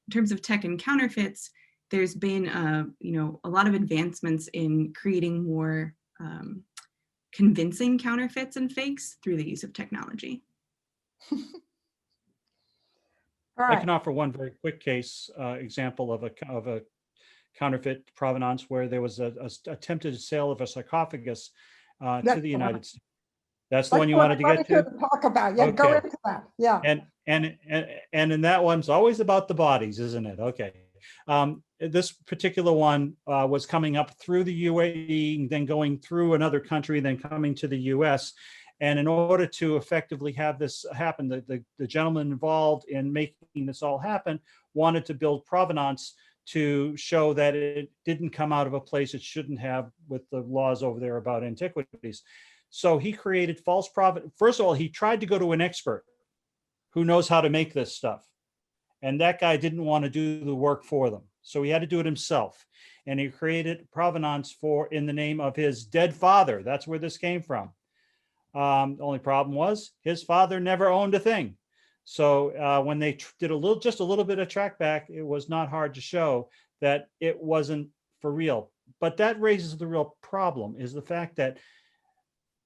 in terms of tech and counterfeits, there's been a lot of advancements in creating more convincing counterfeits and fakes through the use of technology. All I right. can offer one very quick case example of a counterfeit provenance where there was a attempted sale of a sarcophagus to That's the the one. United States. That's the one you wanted to get to? Talk about. Yeah, go Okay. into that. Yeah. And in that one's always about the bodies, isn't it? Okay. This particular one was coming up through the UAE, then going through another country, then coming to the US. And in order to effectively have this happen, the gentleman involved in making this all happen wanted to build provenance to show that it didn't come out of a place it shouldn't have with the laws over there about antiquities. So he created false provenance. First of all, he tried to go to an expert who knows how to make this stuff. And that guy didn't want to do the work for them. So he had to do it himself. And he created provenance in the name of his dead father. That's where this came from. The only problem was his father never owned a thing. So when they did just a little bit of track back, it was not hard to show that it wasn't for real. But that raises the real problem, is the fact that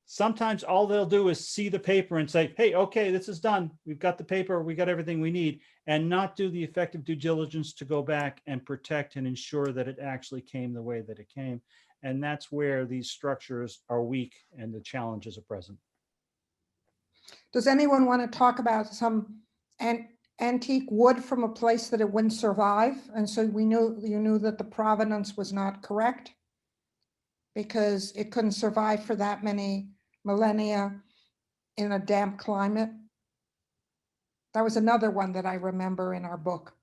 sometimes all they'll do is see the paper and say, hey, okay, this is done. We've got the paper, we got everything we need, and not do the effective due diligence to go back and protect and ensure that it actually came the way that it came. And that's where these structures are weak and the challenges are present. Does anyone want to talk about some antique wood from a place that it wouldn't survive? And so you knew that the provenance was not correct because it couldn't survive for that many millennia in a damp climate. That was another one that I remember in our book.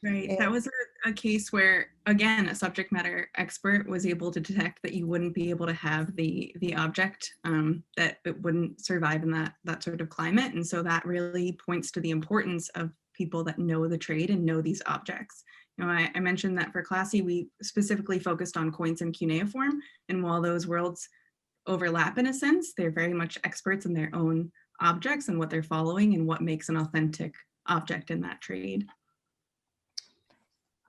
Right. That was a case where, again, a subject matter expert was able to detect that you wouldn't be able to have the object, that it wouldn't survive in that sort of climate. And so that really points to the importance of people that know the trade and know these objects. I mentioned that for Classy, we specifically focused on coins and cuneiform. And while those worlds overlap in a sense, they're very much experts in their own objects and what they're following and what makes an authentic object in that trade.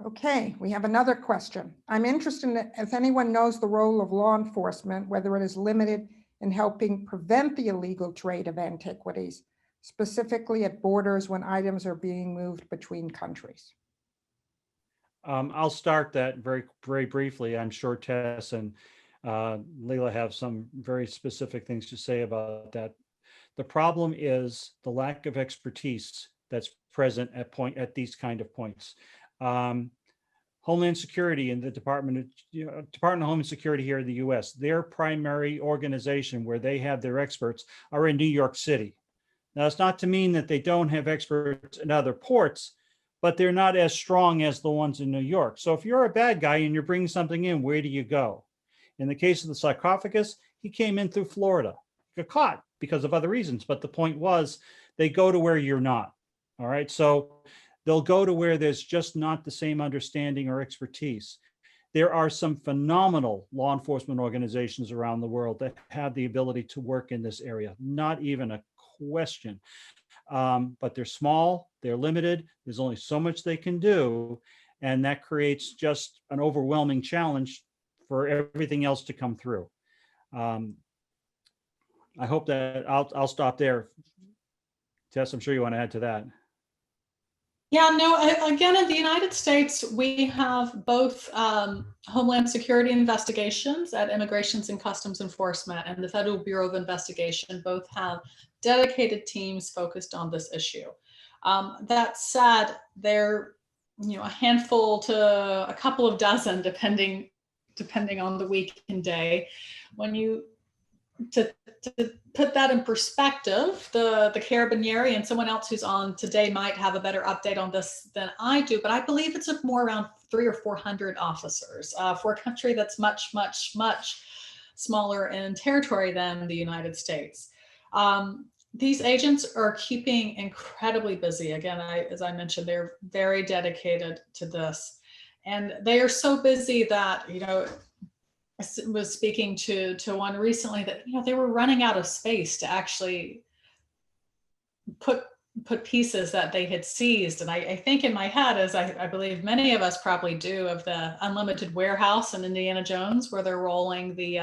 Okay, we have another question. I'm interested in if anyone knows the role of law enforcement, whether it is limited in helping prevent the illegal trade of antiquities, specifically at borders when items are being moved between countries. I'll start that very, very briefly. I'm sure Tess and Leila have some very specific things to say about that. The problem is the lack of expertise that's present at these kind of points. Homeland Security and the Department of Homeland Security here in the US, their primary organization where they have their experts are in New York City. Now, it's not to mean that they don't have experts in other ports, but they're not as strong as the ones in New York. So if you're a bad guy and you're bringing something in, where do you go? In the case of the sarcophagus, he came in through Florida. He got caught because of other reasons, but the point was they go to where you're not. All right, so they'll go to where there's just not the same understanding or expertise. There are some phenomenal law enforcement organizations around the world that have the ability to work in this area, not even a question. But they're small, they're limited, there's only so much they can do, and that creates just an overwhelming challenge for everything else to come through. I hope that I'll stop there. Tess, I'm sure you want to add to that. Yeah, no, again, in the United States, we have both Homeland Security investigations at Immigrations and Customs Enforcement and the Federal Bureau of Investigation both have dedicated teams focused on this issue. That said, they're a handful to a couple of dozen, depending on the week and day. When you to put that in perspective, the Carabinieri and someone else who's on today might have a better update on this than I do, but I believe it's more around 300 or 400 officers for a country that's much, much, much smaller in territory than the United States. These agents are keeping incredibly busy. Again, as I mentioned, they're very dedicated to this. And they are so busy that, you know, I was speaking to one recently that, you know, they were running out of space to actually put pieces that they had seized. And I think in my head, as I believe many of us probably do, of the Unlimited Warehouse in Indiana Jones, where they're rolling the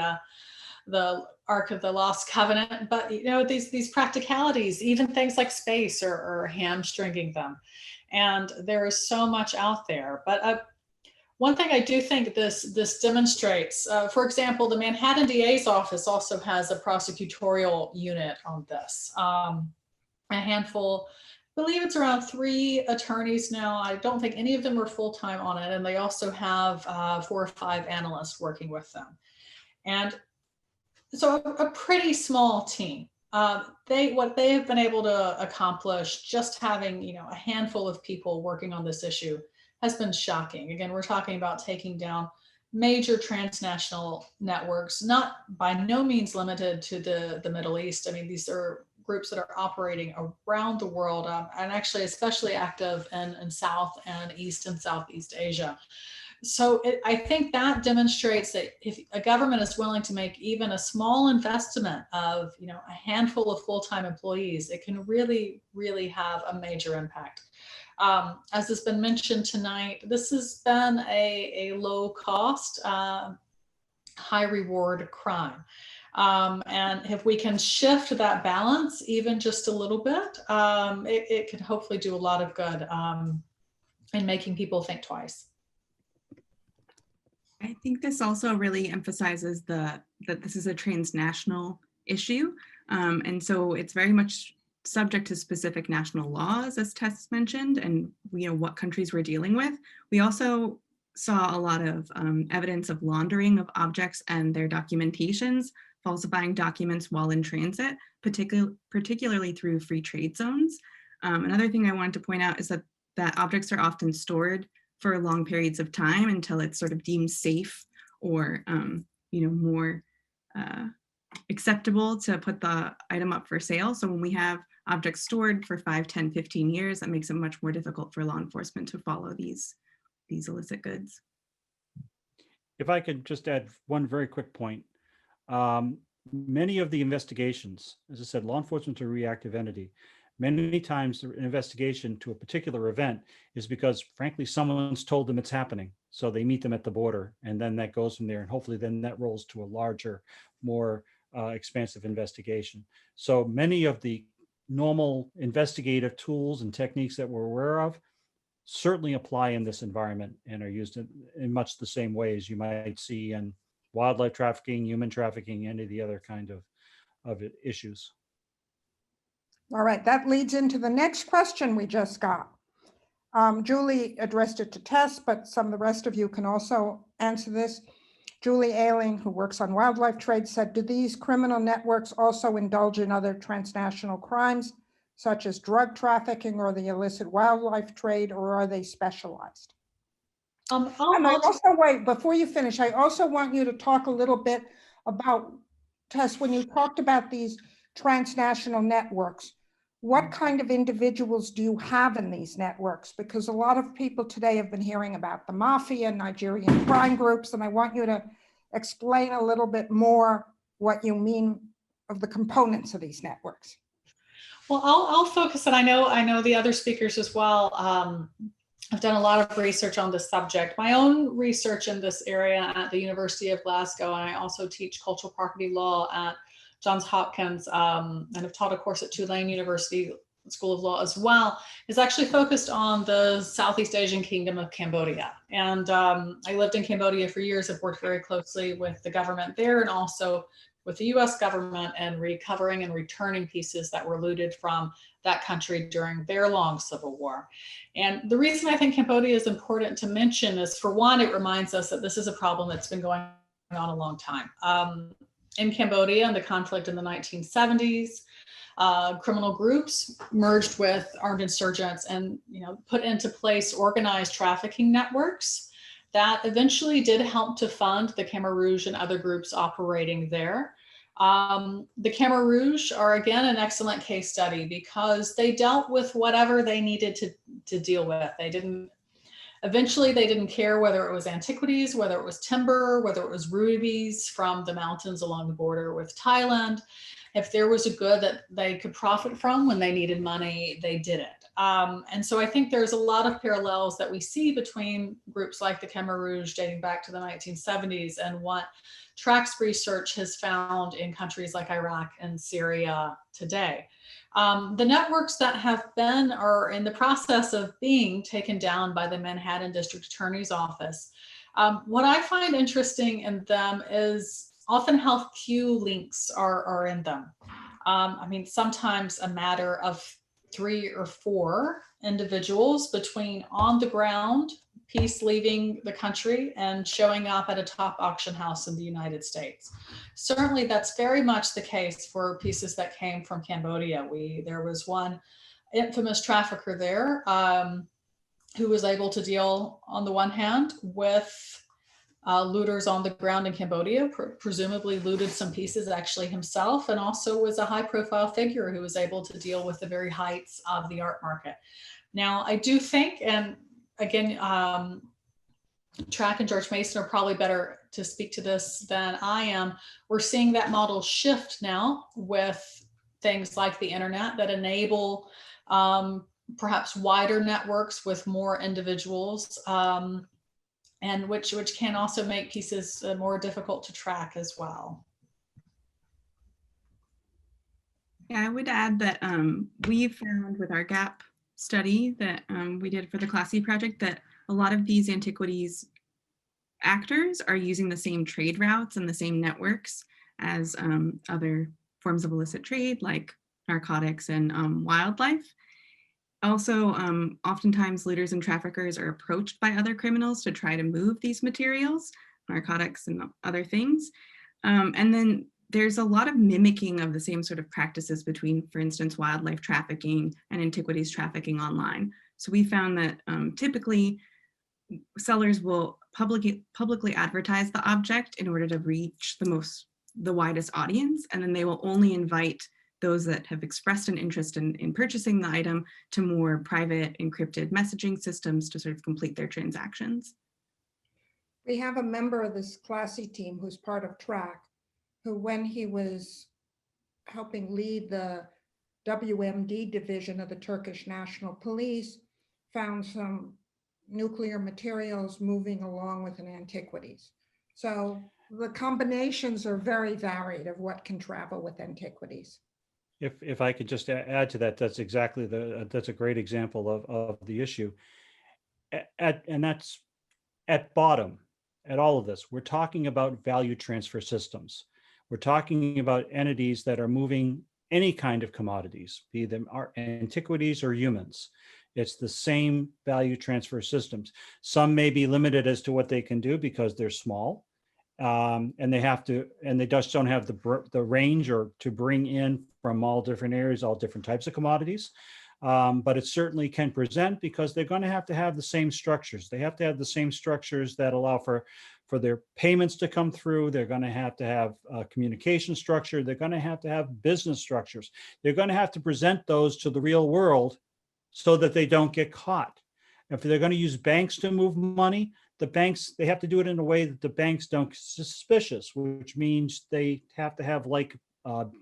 Ark of the Lost Covenant. But, you know, these practicalities, even things like space, are hamstringing them. And there is so much out there. But one thing I do think this demonstrates, for example, the Manhattan DA's office also has a prosecutorial unit on this. A handful, I believe it's around 3 attorneys now. I don't think any of them are full-time on it. And they also have 4 or 5 analysts working with them. And so a pretty small team. What they have been able to accomplish just having, you know, a handful of people working on this issue has been shocking. Again, we're talking about taking down major transnational networks, not by no means limited to the Middle East. I mean, these are groups that are operating around the world, and actually especially active in South and East and Southeast Asia. So I think that demonstrates that if a government is willing to make even a small investment of, you know, a handful of full-time employees, it can really, really have a major impact. As has been mentioned tonight, this has been a low-cost, high-reward crime. And if we can shift that balance even just a little bit, it could hopefully do a lot of good in making people think twice. I think this also really emphasizes that this is a transnational issue. And so it's very much subject to specific national laws, as Tess mentioned, and, you know, what countries we're dealing with. We also saw a lot of evidence of laundering of objects and their documentations, falsifying documents while in transit, particularly through free trade zones. Another thing I wanted to point out is that objects are often stored for long periods of time until it's sort of deemed safe or, you know, more acceptable to put the item up for sale. So when we have objects stored for 5, 10, 15 years, that makes it much more difficult for law enforcement to follow these illicit goods. If I could just add one very quick point. Many of the investigations, as I said, law enforcement is a reactive entity. Many times an investigation to a particular event is because, frankly, someone's told them it's happening. So they meet them at the border, and then that goes from there. And hopefully then that rolls to a larger, more expansive investigation. So many of the normal investigative tools and techniques that we're aware of certainly apply in this environment and are used in much the same way as you might see in wildlife trafficking, human trafficking, any of the other kind of issues. All right, that leads into the next question we just got. Julie addressed it to Tess, but some of the rest of you can also answer this. Julie Ailing, who works on wildlife trade, said, do these criminal networks also indulge in other transnational crimes, such as drug trafficking or the illicit wildlife trade, or are they specialized? And I also, wait, before you finish, I also want you to talk a little bit about, Tess, when you talked about these transnational networks, what kind of individuals do you have in these networks? Because a lot of people today have been hearing about the mafia, Nigerian crime groups, and I want you to explain a little bit more what you mean of the components of these networks. Well, I'll focus, and I know the other speakers as well. I've done a lot of research on this subject. My own research in this area at the University of Glasgow, and I also teach cultural property law at Johns Hopkins, and I've taught a course at Tulane University School of Law as well, is actually focused on the Southeast Asian Kingdom of Cambodia. And I lived in Cambodia for years. I've worked very closely with the government there and also with the US government and recovering and returning pieces that were looted from that country during their long civil war. And the reason I think Cambodia is important to mention is, for one, it reminds us that this is a problem that's been going on a long time. In Cambodia, in the conflict in the 1970s, criminal groups merged with armed insurgents and put into place organized trafficking networks that eventually did help to fund the Khmer Rouge and other groups operating there. The Khmer Rouge are, again, an excellent case study because they dealt with whatever they needed to deal with. Eventually, they didn't care whether it was antiquities, whether it was timber, whether it was rubies from the mountains along the border with Thailand. If there was a good that they could profit from when they needed money, they did it. And so I think there's a lot of parallels that we see between groups like the Khmer Rouge dating back to the 1970s and what TraCCC research has found in countries like Iraq and Syria today. The networks that have been or in the process of being taken down by the Manhattan District Attorney's Office. What I find interesting in them is often health queue links are in them. I mean, sometimes a matter of 3 or 4 individuals between on the ground, piece leaving the country and showing up at a top auction house in the United States. Certainly that's very much the case for pieces that came from Cambodia. There was one infamous trafficker there who was able to deal on the one hand with looters on the ground in Cambodia, presumably looted some pieces actually himself, and also was a high profile figure who was able to deal with the very heights of the art market. Now, I do think, and again, Track and George Mason are probably better to speak to this than I am. We're seeing that model shift now with things like the internet that enable perhaps wider networks with more individuals, and which can also make pieces more difficult to track as well. Yeah, I would add that we found with our gap study that we did for the CCC project that a lot of these antiquities actors are using the same trade routes and the same networks as other forms of illicit trade like narcotics and wildlife. Also, oftentimes looters and traffickers are approached by other criminals to try to move these materials, narcotics and other things. And then there's a lot of mimicking of the same sort of practices between, for instance, wildlife trafficking and antiquities trafficking online. So we found that typically sellers will publicly advertise the object in order to reach the widest audience, and then they will only invite those that have expressed an interest in purchasing the item to more private encrypted messaging systems to sort of complete their transactions. We have a member of this CCC team who's part of TraCCC, who when he was helping lead the WMD division of the Turkish National Police, found some nuclear materials moving along with an antiquities. So the combinations are very varied of what can travel with antiquities. If I could just add to that, that's exactly that's a great example of the issue. And that's at bottom, at all of this, we're talking about value transfer systems. We're talking about entities that are moving any kind of commodities, be them antiquities or humans. It's the same value transfer systems. Some may be limited as to what they can do because they're small. And they just don't have the range or to bring in from all different areas, all different types of commodities. But it certainly can present because they're going to have the same structures. They have to have the same structures that allow for their payments to come through. They're going to have a communication structure. They're going to have business structures. They're going to have to present those to the real world so that they don't get caught. If they're going to use banks to move money, they have to do it in a way that the banks don't get suspicious, which means they have to have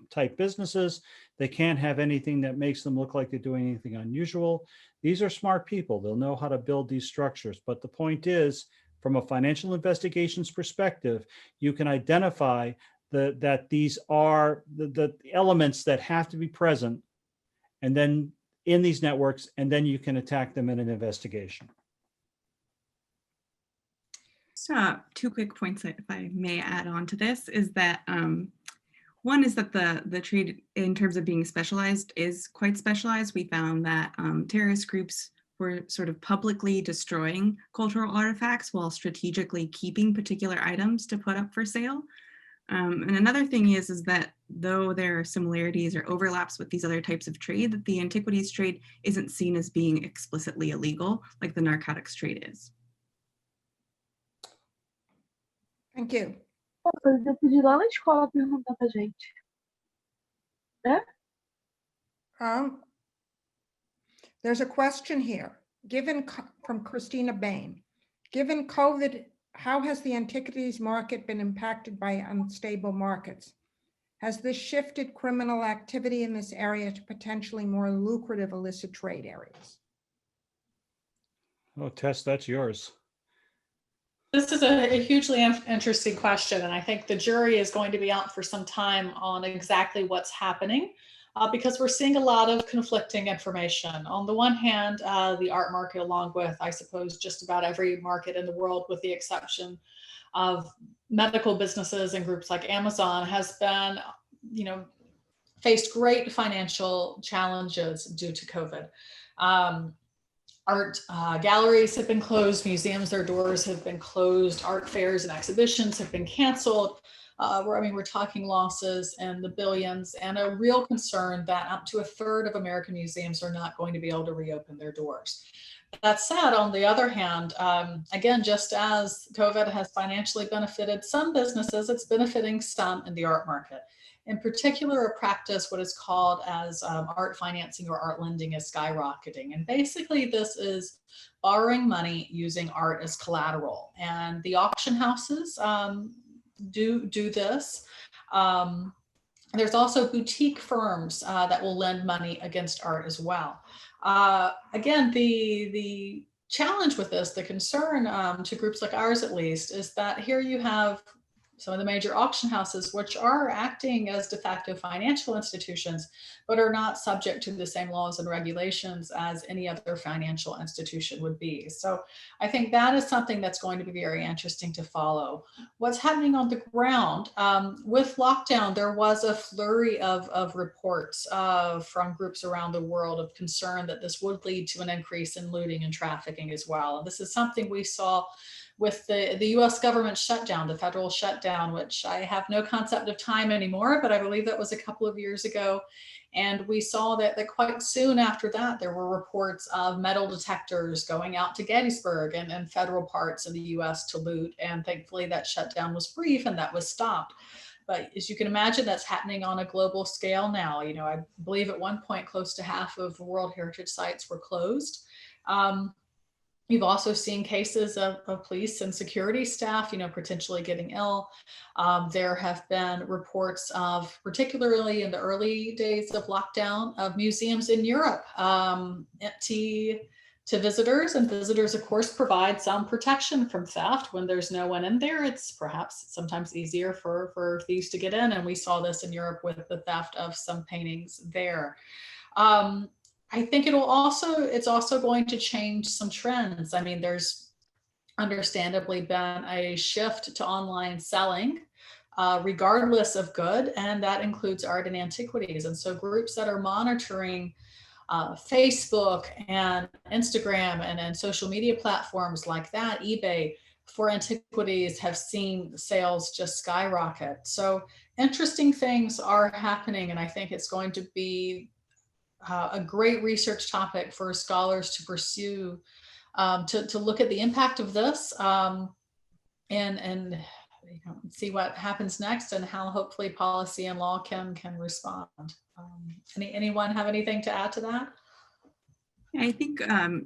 type businesses. They can't have anything that makes them look like they're doing anything unusual. These are smart people. They'll know how to build these structures. But the point is, from a financial investigations perspective, you can identify that these are the elements that have to be present, and then in these networks, and then you can attack them in an investigation. So 2 quick points, if I may add on to this, is that one is that the trade in terms of being specialized is quite specialized. We found that terrorist groups were sort of publicly destroying cultural artifacts while strategically keeping particular items to put up for sale. And another thing is that though there are similarities or overlaps with these other types of trade, that the antiquities trade isn't seen as being explicitly illegal like the narcotics trade is. Thank you. Eu pedi lá na escola perguntar pra gente. Né? There's a question here, from Christina Bain. Given COVID, how has the antiquities market been impacted by unstable markets? Has this shifted criminal activity in this area to potentially more lucrative illicit trade areas? Oh, Tess, that's yours. This is a hugely interesting question, and I think the jury is going to be out for some time on exactly what's happening because we're seeing a lot of conflicting information. On the one hand, the art market, along with, I suppose, just about every market in the world, with the exception of medical businesses and groups like Amazon, has been, faced great financial challenges due to COVID. Art galleries have been closed, museums, their doors have been closed, art fairs and exhibitions have been canceled. We're talking losses in the billions, and a real concern that up to a third of American museums are not going to be able to reopen their doors. That said, on the other hand, again, just as COVID has financially benefited some businesses, it's benefiting some in the art market. In particular, a practice, what is called as art financing or art lending, is skyrocketing. And basically this is borrowing money using art as collateral. And the auction houses do this. There's also boutique firms that will lend money against art as well. Again, the challenge with this, the concern to groups like ours at least, is that here you have some of the major auction houses, which are acting as de facto financial institutions, but are not subject to the same laws and regulations as any other financial institution would be. So I think that is something that's going to be very interesting to follow. What's happening on the ground, with lockdown, there was a flurry of reports from groups around the world of concern that this would lead to an increase in looting and trafficking as well. And this is something we saw with the US government shutdown, the federal shutdown, which I have no concept of time anymore, but I believe that was a couple of years ago. And we saw that quite soon after that, there were reports of metal detectors going out to Gettysburg and federal parts of the US to loot. And thankfully that shutdown was brief and that was stopped. But as you can imagine, that's happening on a global scale now. I believe at one point, close to half of World Heritage sites were closed. We've also seen cases of police and security staff, potentially getting ill. There have been reports of, particularly in the early days of lockdown, of museums in Europe empty to visitors, and visitors, of course, provide some protection from theft. When there's no one in there, it's perhaps sometimes easier for thieves to get in, and we saw this in Europe with the theft of some paintings there. I think it's also going to change some trends. I mean, there's understandably been a shift to online selling, regardless of good, and that includes art and antiquities. And so groups that are monitoring Facebook and Instagram and social media platforms like that, eBay, for antiquities, have seen sales just skyrocket. So interesting things are happening, and I think it's going to be a great research topic for scholars to pursue, to look at the impact of this and see what happens next and how hopefully policy and law can respond. Anyone have anything to add to that? I think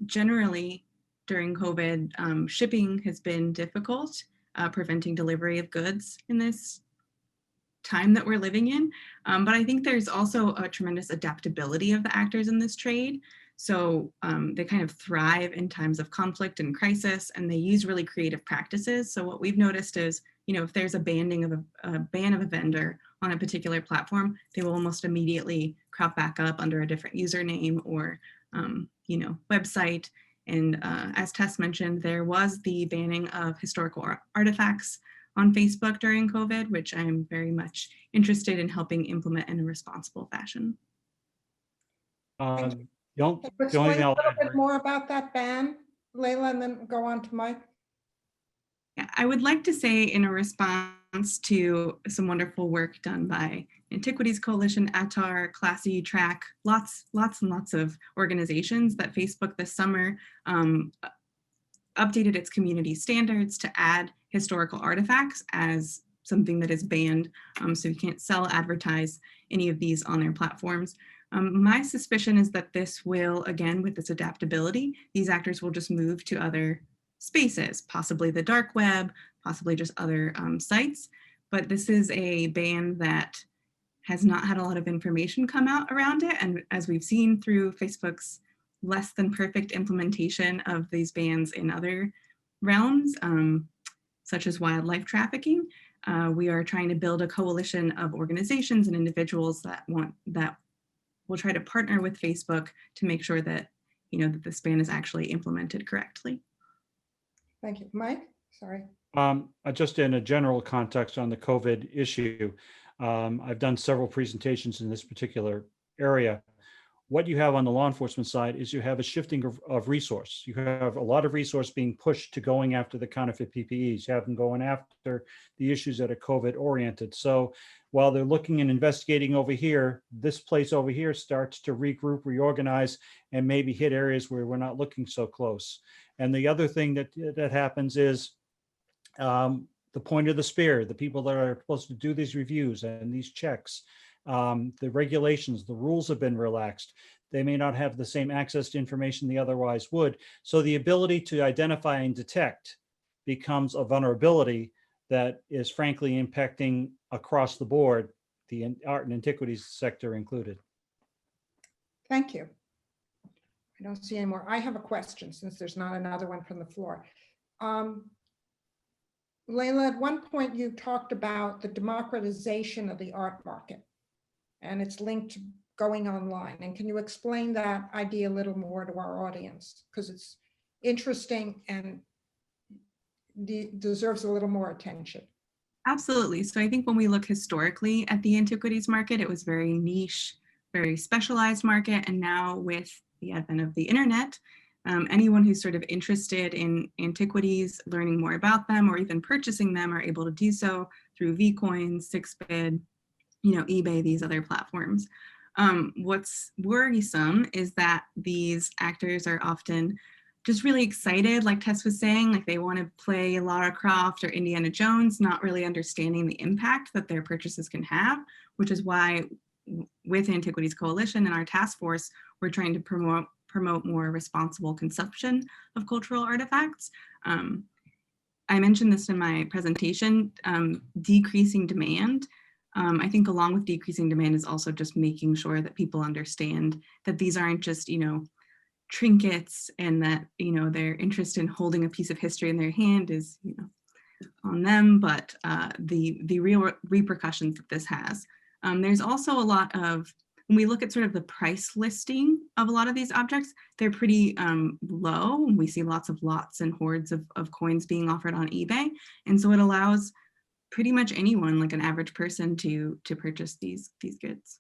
generally during COVID, shipping has been difficult, preventing delivery of goods in this time that we're living in. But I think there's also a tremendous adaptability of the actors in this trade. So they kind of thrive in times of conflict and crisis, and they use really creative practices. So what we've noticed is, if there's a ban of a vendor on a particular platform, they will almost immediately crop back up under a different username or, website. And as Tess mentioned, there was the banning of historical artifacts on Facebook during COVID, which I'm very much interested in helping implement in a responsible fashion. Explain The only a thing little I'll bit more about that ban, Layla, and then go on to Mike. Yeah, I would like to say in a response to some wonderful work done by Antiquities Coalition, ATAR, Classy, TRAC, lots and lots of organizations that Facebook this summer updated its community standards to add historical artifacts as something that is banned. So you can't sell, advertise any of these on their platforms. My suspicion is that this will, again, with this adaptability, these actors will just move to other spaces, possibly the dark web, possibly just other sites. But this is a ban that has not had a lot of information come out around it. And as we've seen through Facebook's less than perfect implementation of these bans in other realms, such as wildlife trafficking, we are trying to build a coalition of organizations and individuals that will try to partner with Facebook to make sure that, that this ban is actually implemented correctly. Thank you. Mike, sorry. Just in a general context on the COVID issue, I've done several presentations in this particular area. What you have on the law enforcement side is you have a shifting of resource. You have a lot of resource being pushed to going after the counterfeit PPEs. You have them going after the issues that are COVID oriented. So while they're looking and investigating over here, this place over here starts to regroup, reorganize, and maybe hit areas where we're not looking so close. And the other thing that happens is the point of the spear, the people that are supposed to do these reviews and these checks, the regulations, the rules have been relaxed. They may not have the same access to information they otherwise would. So the ability to identify and detect becomes a vulnerability that is frankly impacting across the board, the art and antiquities sector included. Thank you. I don't see any more. I have a question since there's not another one from the floor. Layla, at one point you talked about the democratization of the art market, and it's linked to going online. And can you explain that idea a little more to our audience? Because it's interesting and deserves a little more attention. Absolutely. So I think when we look historically at the antiquities market, it was very niche, very specialized market. And now with the advent of the internet, anyone who's sort of interested in antiquities, learning more about them, or even purchasing them are able to do so through Vcoins, 6bid, eBay, these other platforms. What's worrisome is that these actors are often just really excited, like Tess was saying, like they want to play Lara Croft or Indiana Jones, not really understanding the impact that their purchases can have, which is why with Antiquities Coalition and our task force, we're trying to promote more responsible consumption of cultural artifacts. I mentioned this in my presentation, decreasing demand. I think along with decreasing demand is also just making sure that people understand that these aren't just, trinkets, and that, their interest in holding a piece of history in their hand is, on them, but the real repercussions that this has. There's also a lot of, when we look at sort of the price listing of a lot of these objects, they're pretty low. We see lots of lots and hordes of coins being offered on eBay. And so it allows pretty much anyone, like an average person, to purchase these goods.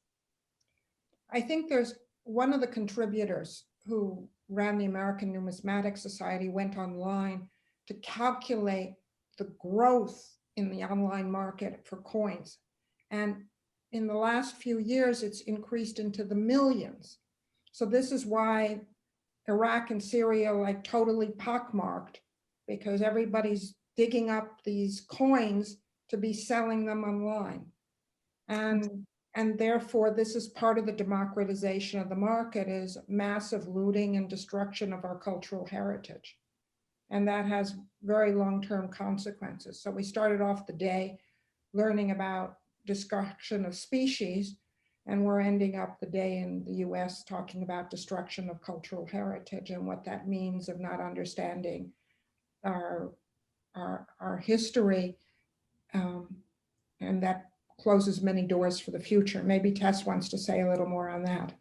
I think there's one of the contributors who ran the American Numismatic Society went online to calculate the growth in the online market for coins. And in the last few years, it's increased into the millions. So this is why Iraq and Syria are like totally pockmarked, because everybody's digging up these coins to be selling them online. And therefore, this is part of the democratization of the market, is massive looting and destruction of our cultural heritage. And that has very long-term consequences. So we started off the day learning about destruction of species, and we're ending up the day in the US talking about destruction of cultural heritage and what that means of not understanding our history, and that closes many doors for the future. Maybe Tess wants to say a little more on that.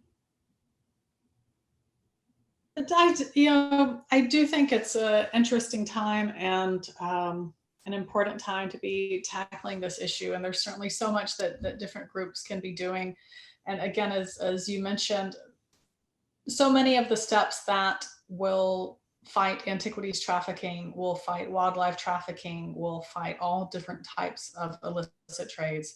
I do think it's an interesting time and an important time to be tackling this issue. And there's certainly so much that different groups can be doing. And again, as you mentioned, so many of the steps that will fight antiquities trafficking, we'll fight wildlife trafficking, we'll fight all different types of illicit trades.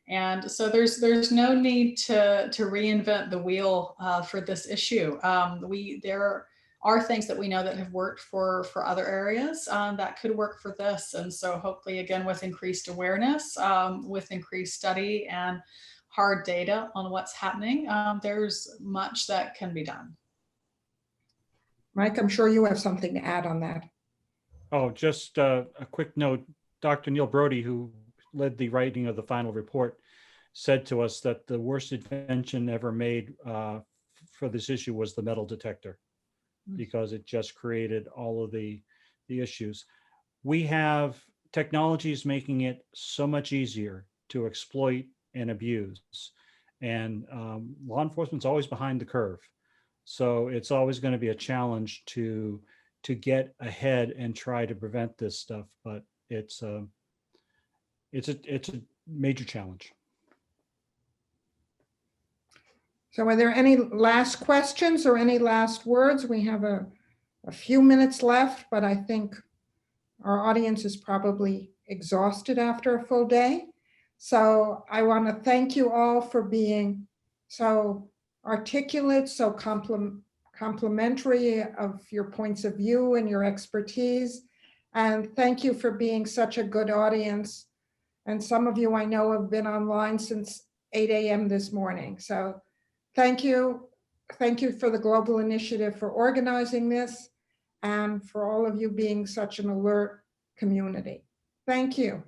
And so there's no need to reinvent the wheel for this issue. There are things that we know that have worked for other areas that could work for this. And so hopefully, again, with increased awareness, with increased study and hard data on what's happening, there's much that can be done. Mike, I'm sure you have something to add on that. Oh, just a quick note. Dr. Neil Brody, who led the writing of the final report, said to us that the worst invention ever made for this issue was the metal detector, because it just created all of the issues. We have technologies making it so much easier to exploit and abuse. And law enforcement's always behind the curve. So it's always going to be a challenge to get ahead and try to prevent this stuff. But it's a major challenge. So are there any last questions or any last words? We have a few minutes left, but I think our audience is probably exhausted after a full day. So I want to thank you all for being so articulate, so complimentary of your points of view and your expertise. And thank you for being such a good audience. And some of you I know have been online since 8 a.m. this morning. So thank you. Thank you for the Global Initiative for organizing this and for all of you being such an alert community. Thank you.